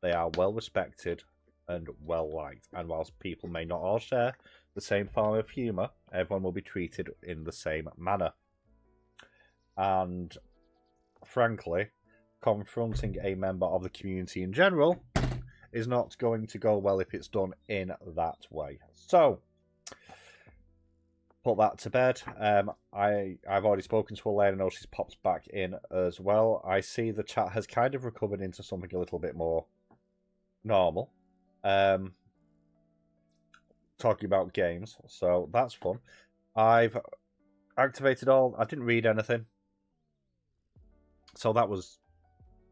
they are well respected and well liked. And whilst people may not all share the same form of humour, everyone will be treated in the same manner. And frankly, confronting a member of the community in general is not going to go well if it's done in that way. So, put that to bed. I've already spoken to Elaine. I know she's popped back in as well. I see the chat has kind of recovered into something a little bit more normal. Talking about games, so that's fun. I've activated all. I didn't read anything, so that was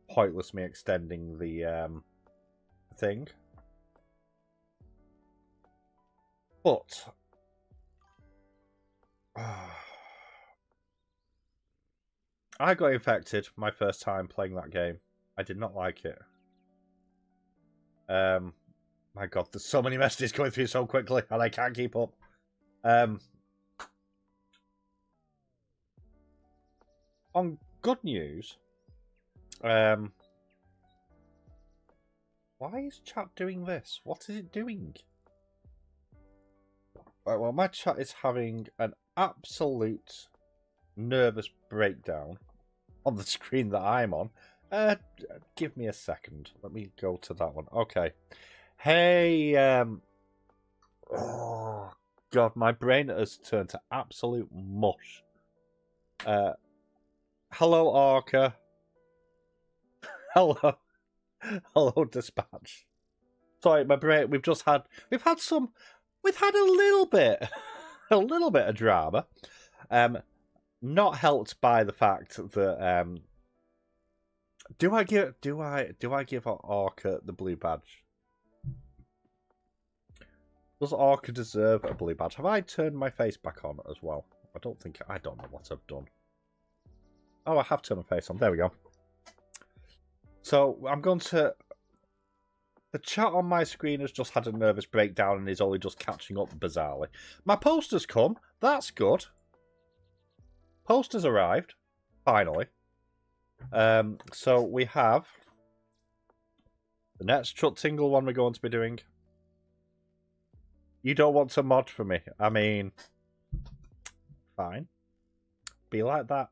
pointless. Me extending the thing, but I got infected my first time playing that game. I did not like it. My God, there's so many messages going through so quickly, and I can't keep up. On good news, why is chat doing this? What is it doing? Right, well, my chat is having an absolute nervous breakdown on the screen that I'm on. Give me a second. Let me go to that one. Okay. Hey, oh God, my brain has turned to absolute mush. Hello, Orca. Hello. Hello, Dispatch. Sorry, my brain. We've had a little bit, a little bit of drama. Not helped by the fact that do I give Orca the blue badge? Does Orca deserve a blue badge? Have I turned my face back on as well? I don't know what I've done. Oh, I have turned my face on. There we go. So I'm going to. The chat on my screen has just had a nervous breakdown and is only just catching up bizarrely. My poster's come. That's good. Poster's arrived. Finally. So we have the next Chuck Tingle one we're going to be doing. You don't want to mod for me. I mean, fine. Be like that.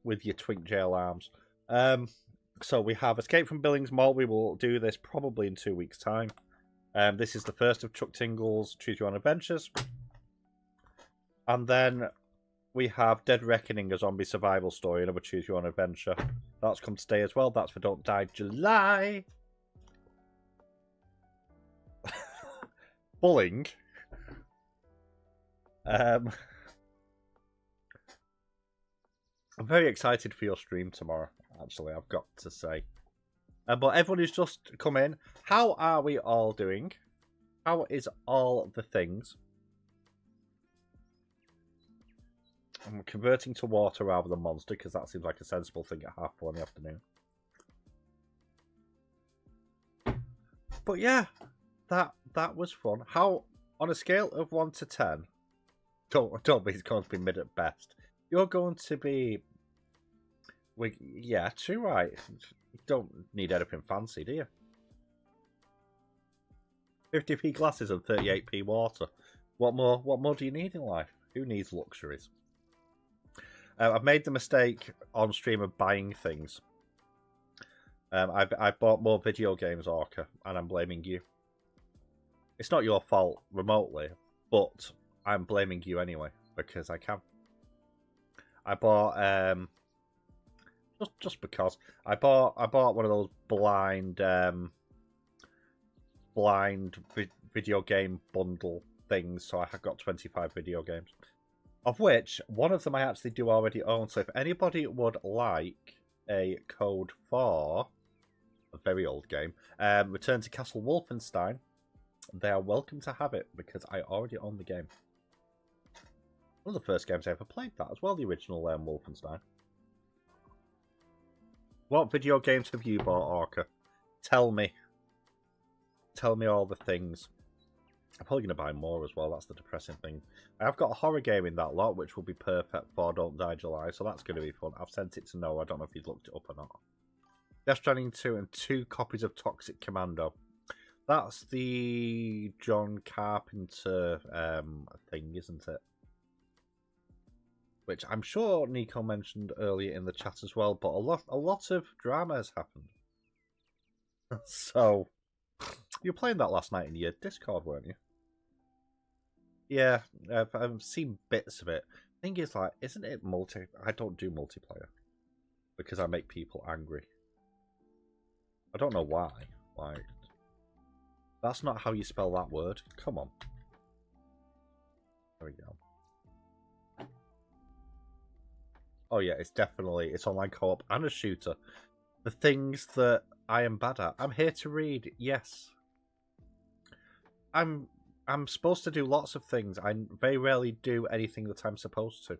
With your twink jail arms. So we have Escape from Billings Mall. We will do this probably in 2 weeks' time. This is the first of Chuck Tingle's Choose Your Own Adventures. And then we have Dead Reckoning, a zombie survival story, another Choose Your Own Adventure. That's come today as well. That's for Don't Die July. Bullying. I'm very excited for your stream tomorrow. Actually, I've got to say. But everyone who's just come in, how are we all doing? How is all the things? I'm converting to water rather than monster because that seems like a sensible thing at 4:30 in the afternoon. But yeah, that was fun. How, on a scale of 1 to 10, don't be, it's going to be mid at best. You're going to be. Yeah, too right. You don't need anything fancy, do you? 50p glasses and 38p water. What more do you need in life? Who needs luxuries? I've made the mistake on stream of buying things. I bought more video games, Orca, and I'm blaming you. It's not your fault remotely, but I'm blaming you anyway because I can. I bought just because I bought one of those blind video game bundle things, so I have got 25 video games, of which one of them I actually do already own. So if anybody would like a code for a very old game, Return to Castle Wolfenstein, they are welcome to have it because I already own the game. One of the first games I ever played that as well, the original Wolfenstein. What video games have you bought, Orca? Tell me. Tell me all the things. I'm probably going to buy more as well, that's the depressing thing. I've got a horror game in that lot, which will be perfect for Don't Die July, so that's going to be fun. I've sent it to Noah, I don't know if he's looked it up or not. Death Stranding 2 and 2 copies of Toxic Commando. That's the John Carpenter thing, isn't it? Which I'm sure Nico mentioned earlier in the chat as well, but a lot of drama has happened. So, you were playing that last night in your Discord, weren't you? Yeah, I've seen bits of it. Thing is, like, isn't it multi? I don't do multiplayer because I make people angry. I don't know why. Like, that's not how you spell that word. Come on. There we go. Oh yeah, it's online co-op and a shooter. The things that I am bad at. I'm here to read, yes. I'm supposed to do lots of things. I very rarely do anything that I'm supposed to.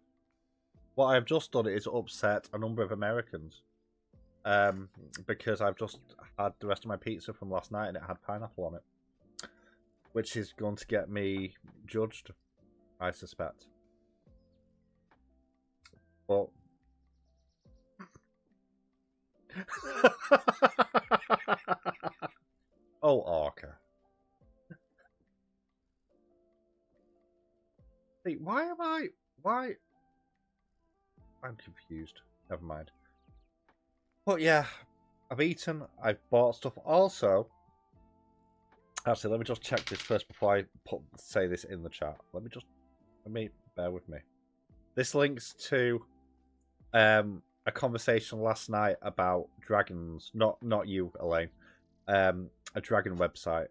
What I've just done is upset a number of Americans. Because I've just had the rest of my pizza from last night and it had pineapple on it. Which is going to get me judged, I suspect. But oh, Orca. See, why? I'm confused. Never mind. But yeah, I've eaten. I've bought stuff. Also, actually, let me just check this first before I say this in the chat. Let me bear with me. This links to a conversation last night about dragons. Not you, Elaine. A dragon website.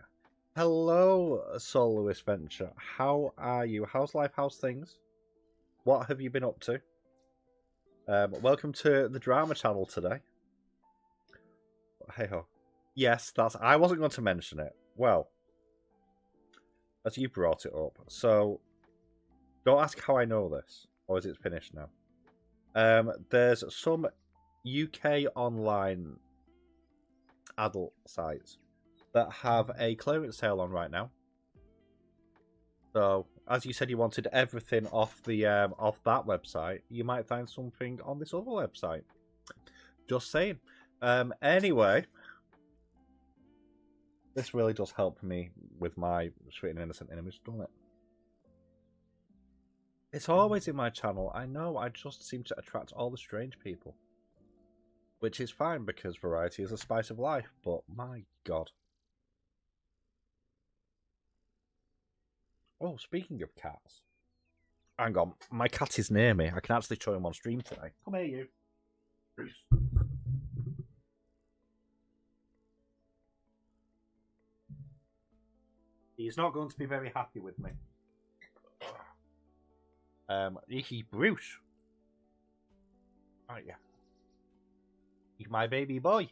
Hello, Soloist Venture. How are you? How's life? How's things? What have you been up to? Welcome to the drama channel today. Hey ho. Yes, I wasn't going to mention it. Well, as you brought it up. So, don't ask how I know this. Or is it finished now? There's some UK online adult sites that have a clearance sale on right now. So, as you said, you wanted everything off the off that website. You might find something on this other website. Just saying. Anyway, this really does help me with my sweet and innocent enemies, doesn't it? It's always in my channel. I know. I just seem to attract all the strange people, which is fine because variety is the spice of life. But my God. Oh, speaking of cats. Hang on, my cat is near me. I can actually show him on stream today. Come here, you. Bruce. He's not going to be very happy with me. He's Bruce. Right, yeah. He's my baby boy.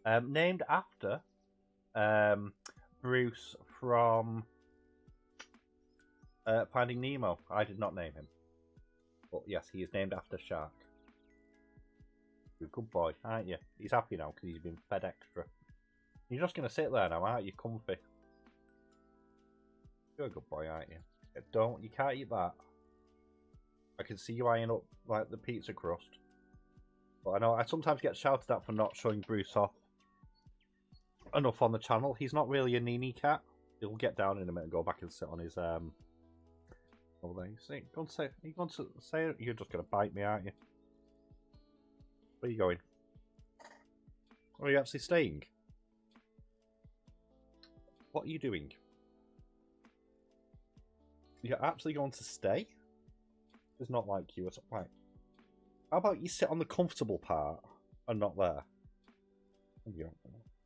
Named after Bruce from Finding Nemo. I did not name him. But yes, he is named after Shark. You're a good boy, aren't you? He's happy now because he's been fed extra. You're just going to sit there now, aren't you? Comfy. You're a good boy, aren't you? You can't eat that. I can see you eyeing up like the pizza crust. But I know I sometimes get shouted at for not showing Bruce off enough on the channel. He's not really a Nini cat. He'll get down in a minute and go back and sit on his over there. See, go and say. Are you going to say? You're just going to bite me, aren't you? Where are you going? Are you actually staying? What are you doing? You're actually going to stay? It's not like you. It's like, how about you sit on the comfortable part and not there?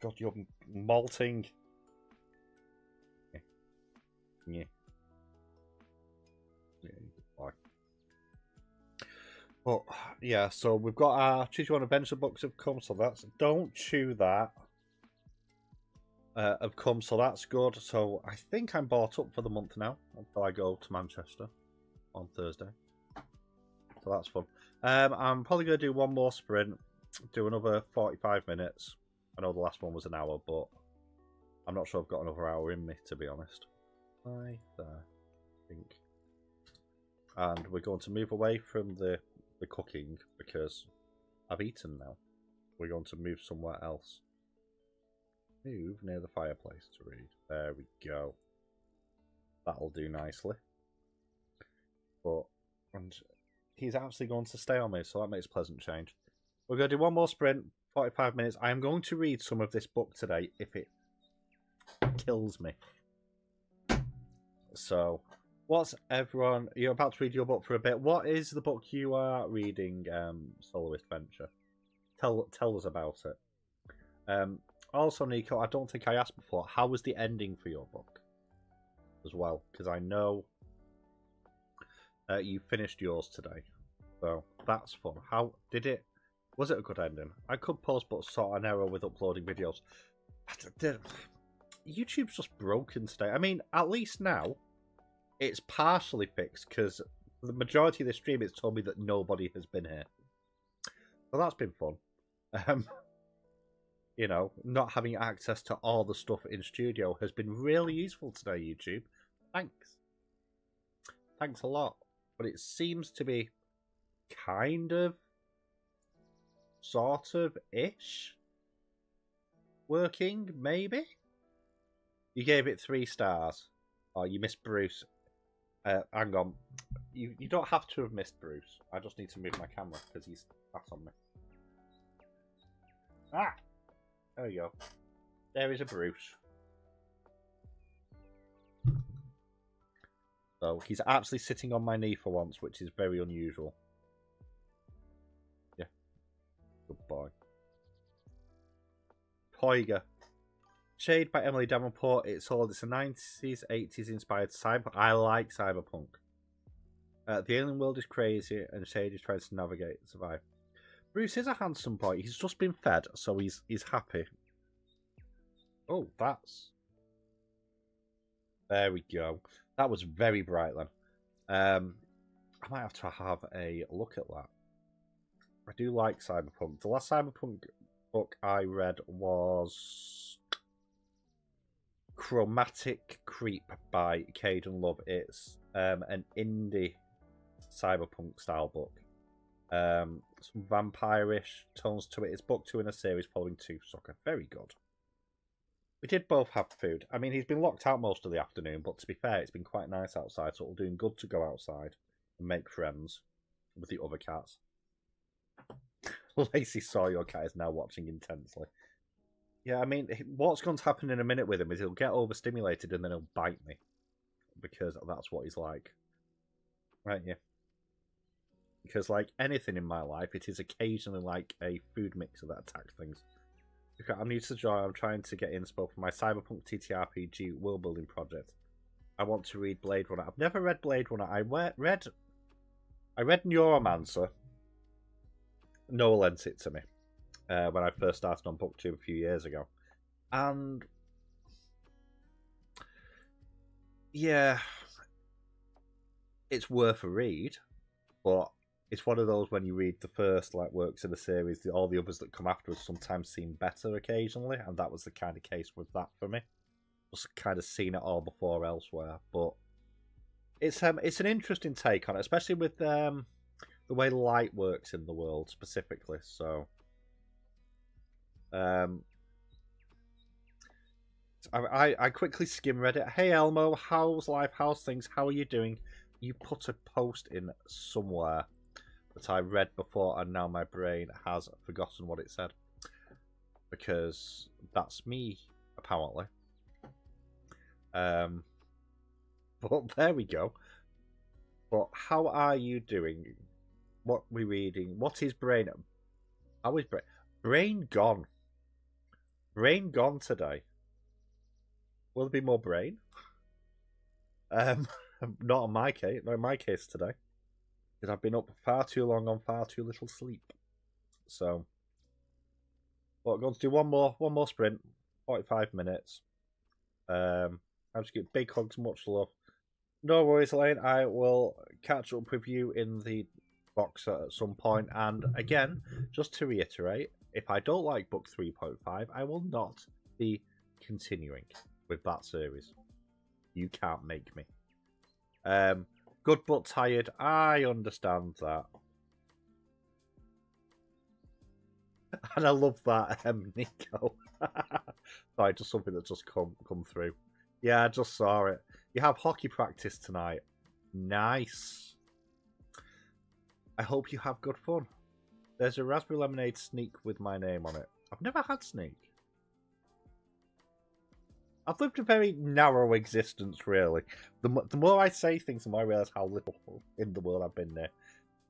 God, you're molting. Yeah. But yeah, so we've got our Choose Your Own Adventure books have come, so that's Don't Chew That have come, so that's good. So I think I'm bought up for the month now until I go to Manchester on Thursday. So that's fun. I'm probably going to do one more sprint, do another 45 minutes. I know the last one was an hour, but I'm not sure I've got another hour in me, to be honest. Right there, I think. And we're going to move away from the cooking because I've eaten now. We're going to move somewhere else. Move near the fireplace to read. There we go. That'll do nicely. And he's actually going to stay on me, so that makes a pleasant change. We're going to do one more sprint, 45 minutes. I'm going to read some of this book today if it kills me. So, what's everyone... You're about to read your book for a bit. What is the book you are reading, Soloist Venture? Tell us about it. Also, Nico, I don't think I asked before, how was the ending for your book as well? Because I know you finished yours today. So, that's fun. How did it... Was it a good ending? I could pause but saw an error with uploading videos. YouTube's just broken today. I mean, at least now, it's partially fixed, because the majority of the stream, it's told me that nobody has been here. So that's been fun. You know, not having access to all the stuff in studio has been really useful today, YouTube. Thanks. Thanks a lot. But it seems to be kind of, sort of, ish working, maybe? You gave it 3 stars. Oh, you missed Bruce. Hang on. You don't have to have missed Bruce. I just need to move my camera because he's sat on me. Ah! There we go. There is a Bruce. So he's actually sitting on my knee for once, which is very unusual. Yeah. Good boy. Toyga. Shade by Emily Davenport. It's a 90s, 80s inspired cyber. I like cyberpunk. The alien world is crazy, and Shade is trying to navigate and survive. Bruce is a handsome boy. He's just been fed, so he's happy. Oh, that's... There we go. That was very bright then. I might have to have a look at that. I do like cyberpunk. The last cyberpunk book I read was Chromatic Creep by Caden Love. It's an indie cyberpunk style book. Some vampire-ish tones to it. It's book 2 in a series following 2 Sucker. Very good. We did both have food. I mean, he's been locked out most of the afternoon, but to be fair, it's been quite nice outside, so it'll do him good to go outside and make friends with the other cats. Lacey saw your cat is now watching intensely. Yeah, I mean, what's going to happen in a minute with him is he'll get overstimulated and then he'll bite me. Because that's what he's like. Right, yeah. Because, like anything in my life, it is occasionally like a food mixer that attacks things. I'm new to the job. I'm trying to get inspo for my Cyberpunk TTRPG world building project. I want to read Blade Runner. I've never read Blade Runner. I read Neuromancer. Noah lent it to me when I first started on booktube a few years ago, and yeah, it's worth a read, but it's one of those when you read the first works in the series, all the others that come afterwards sometimes seem better occasionally, and that was the kind of case with that for me. Just kind of seen it all before elsewhere, but it's an interesting take on it, especially with the way light works in the world specifically. So, I quickly skim read it. Hey Elmo, how's life? How's things? How are you doing? You put a post in somewhere that I read before, and now my brain has forgotten what it said. Because that's me, apparently. But there we go. But how are you doing? What we reading? What is brain? How is brain? Brain gone. Brain gone today. Will there be more brain? Not in my case. Not in my case today. Because I've been up far too long on far too little sleep. So, well, I'm going to do one more sprint. 45 minutes. I'm just getting big hugs, much love. No worries, Elaine. I will catch up with you in the box at some point. And again, just to reiterate, if I don't like book 3.5, I will not be continuing with that series. You can't make me. Good but tired. I understand that. And I love that, Nico. Sorry, just something that's just come through. Yeah, I just saw it. You have hockey practice tonight. Nice. I hope you have good fun. There's a raspberry lemonade sneak with my name on it. I've never had sneak. I've lived a very narrow existence, really. The more I say things, the more I realise how little in the world I've been there.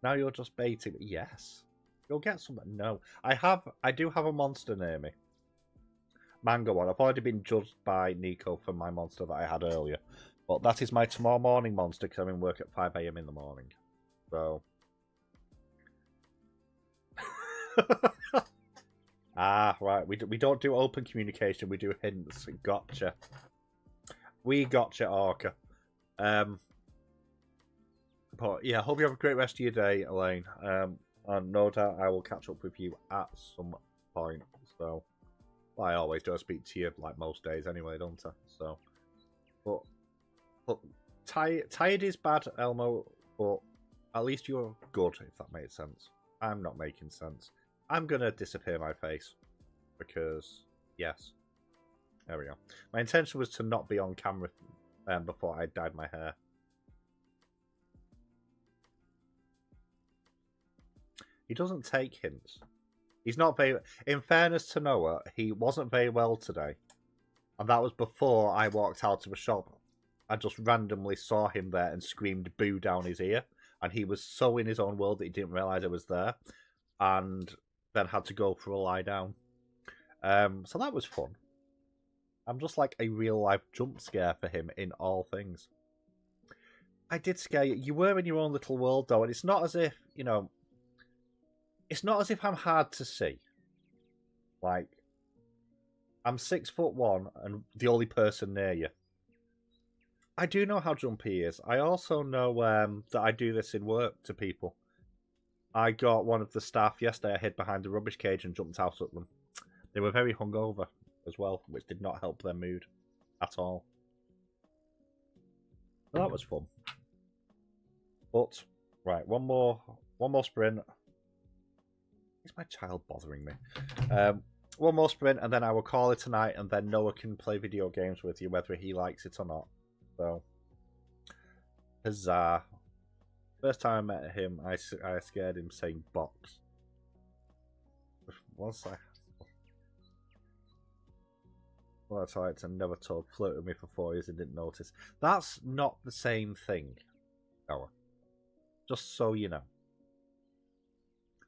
Now you're just baiting. Yes. You'll get something. No. I do have a monster near me. Mango one. I've already been judged by Nico for my monster that I had earlier. But that is my tomorrow morning monster because I'm in work at 5 AM in the morning. So. Ah, right. We don't do open communication. We do hints. Gotcha. We gotcha, Orca. But yeah, hope you have a great rest of your day, Elaine. And no doubt I will catch up with you at some point. So, well, I always do. I speak to you like most days anyway, don't I? So, but tired is bad, Elmo. But at least you're good, if that makes sense. I'm not making sense. I'm going to disappear my face because, yes, there we go. My intention was to not be on camera before I dyed my hair. He doesn't take hints. He's not very... In fairness to Noah, he wasn't very well today. And that was before I walked out of a shop. I just randomly saw him there and screamed boo down his ear. And he was so in his own world that he didn't realise I was there. And then had to go for a lie down. So that was fun. I'm just like a real-life jump scare for him in all things. I did scare you. You were in your own little world, though. And it's not as if, you know... It's not as if I'm hard to see. Like, I'm 6'1" and the only person near you. I do know how jumpy he is. I also know that I do this in work to people. I got one of the staff yesterday. I hid behind the rubbish cage and jumped out at them. They were very hungover as well, which did not help their mood at all. Well, that was fun. But right, one more sprint. Is my child bothering me? One more sprint, and then I will call it tonight, and then Noah can play video games with you, whether he likes it or not. So, huzzah. First time I met him, I scared him saying box. Once I tried to never told, flirted with me for 4 years and didn't notice. That's not the same thing, Noah. Just so you know.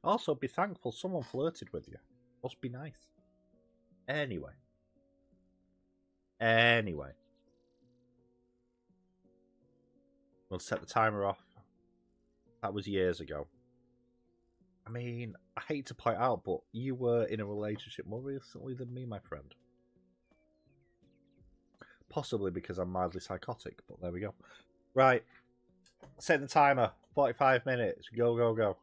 Also, be thankful someone flirted with you. Must be nice. Anyway. We'll set the timer off. That was years ago. I mean, I hate to point out, but you were in a relationship more recently than me, my friend. Possibly because I'm mildly psychotic, but there we go. Right. Set the timer. 45 minutes. Go, go, go.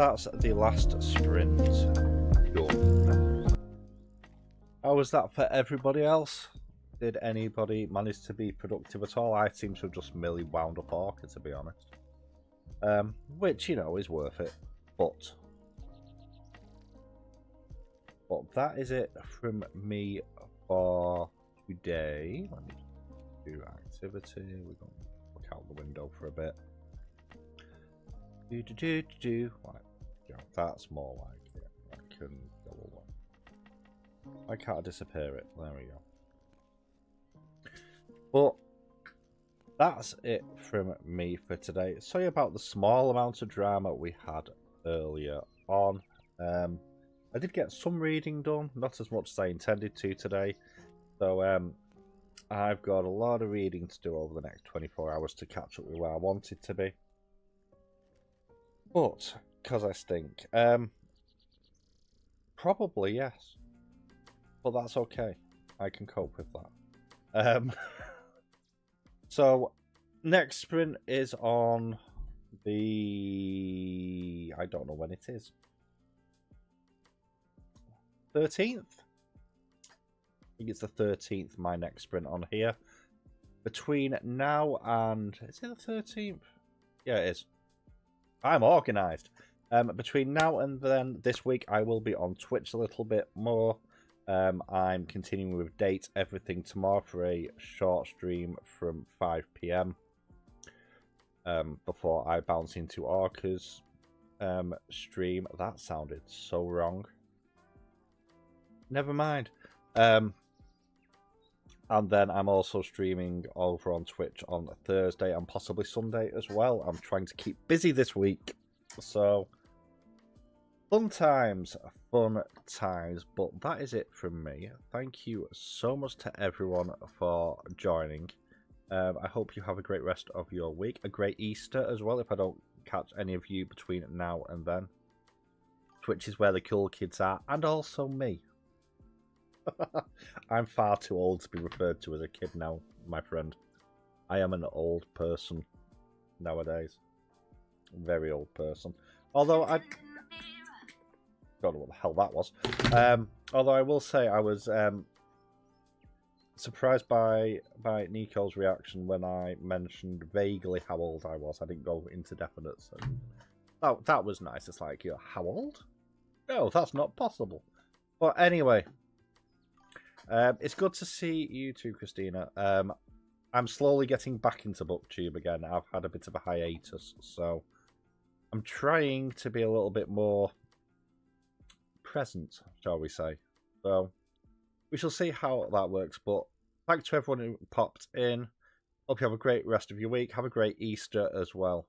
that's the last sprint done. How was that for everybody else? Did anybody manage to be productive at all? I seem to have just merely wound up Orca, to be honest. Which, you know, is worth it. But that is it from me for today. Let me do activity. We're going to look out the window for a bit. Right, yeah, that's more like it. I can go away. Why can't I disappear it? There we go. But that's it from me for today. Sorry about the small amount of drama we had earlier on. I did get some reading done, not as much as I intended to today. So I've got a lot of reading to do over the next 24 hours to catch up with where I wanted to be. But, because I stink, probably yes. But that's okay. I can cope with that. So, next sprint is on the... I don't know when it is. 13th? I think it's the 13th, my next sprint on here. Between now and... Is it the 13th? Yeah, it is. I'm organised. Between now and then, this week, I will be on Twitch a little bit more. I'm continuing with Date Everything tomorrow for a short stream from 5 PM. Before I bounce into Orca's stream. That sounded so wrong. Never mind. And then I'm also streaming over on Twitch on Thursday and possibly Sunday as well. I'm trying to keep busy this week. So, fun times. But that is it from me. Thank you so much to everyone for joining. I hope you have a great rest of your week. A great Easter as well, if I don't catch any of you between now and then. Twitch is where the cool kids are, and also me. I'm far too old to be referred to as a kid now, my friend. I am an old person nowadays. Very old person. Although I don't know what the hell that was. Although I will say I was surprised by Nico's reaction when I mentioned vaguely how old I was. I didn't go into definites. And that was nice. It's like, you're how old? No, that's not possible. But anyway, it's good to see you too, Christina. I'm slowly getting back into booktube again. I've had a bit of a hiatus, so I'm trying to be a little bit more present, shall we say. So we shall see how that works. But thanks to everyone who popped in. Hope you have a great rest of your week. Have a great Easter as well.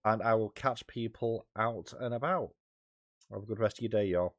And I will catch people out and about. Have a good rest of your day, y'all.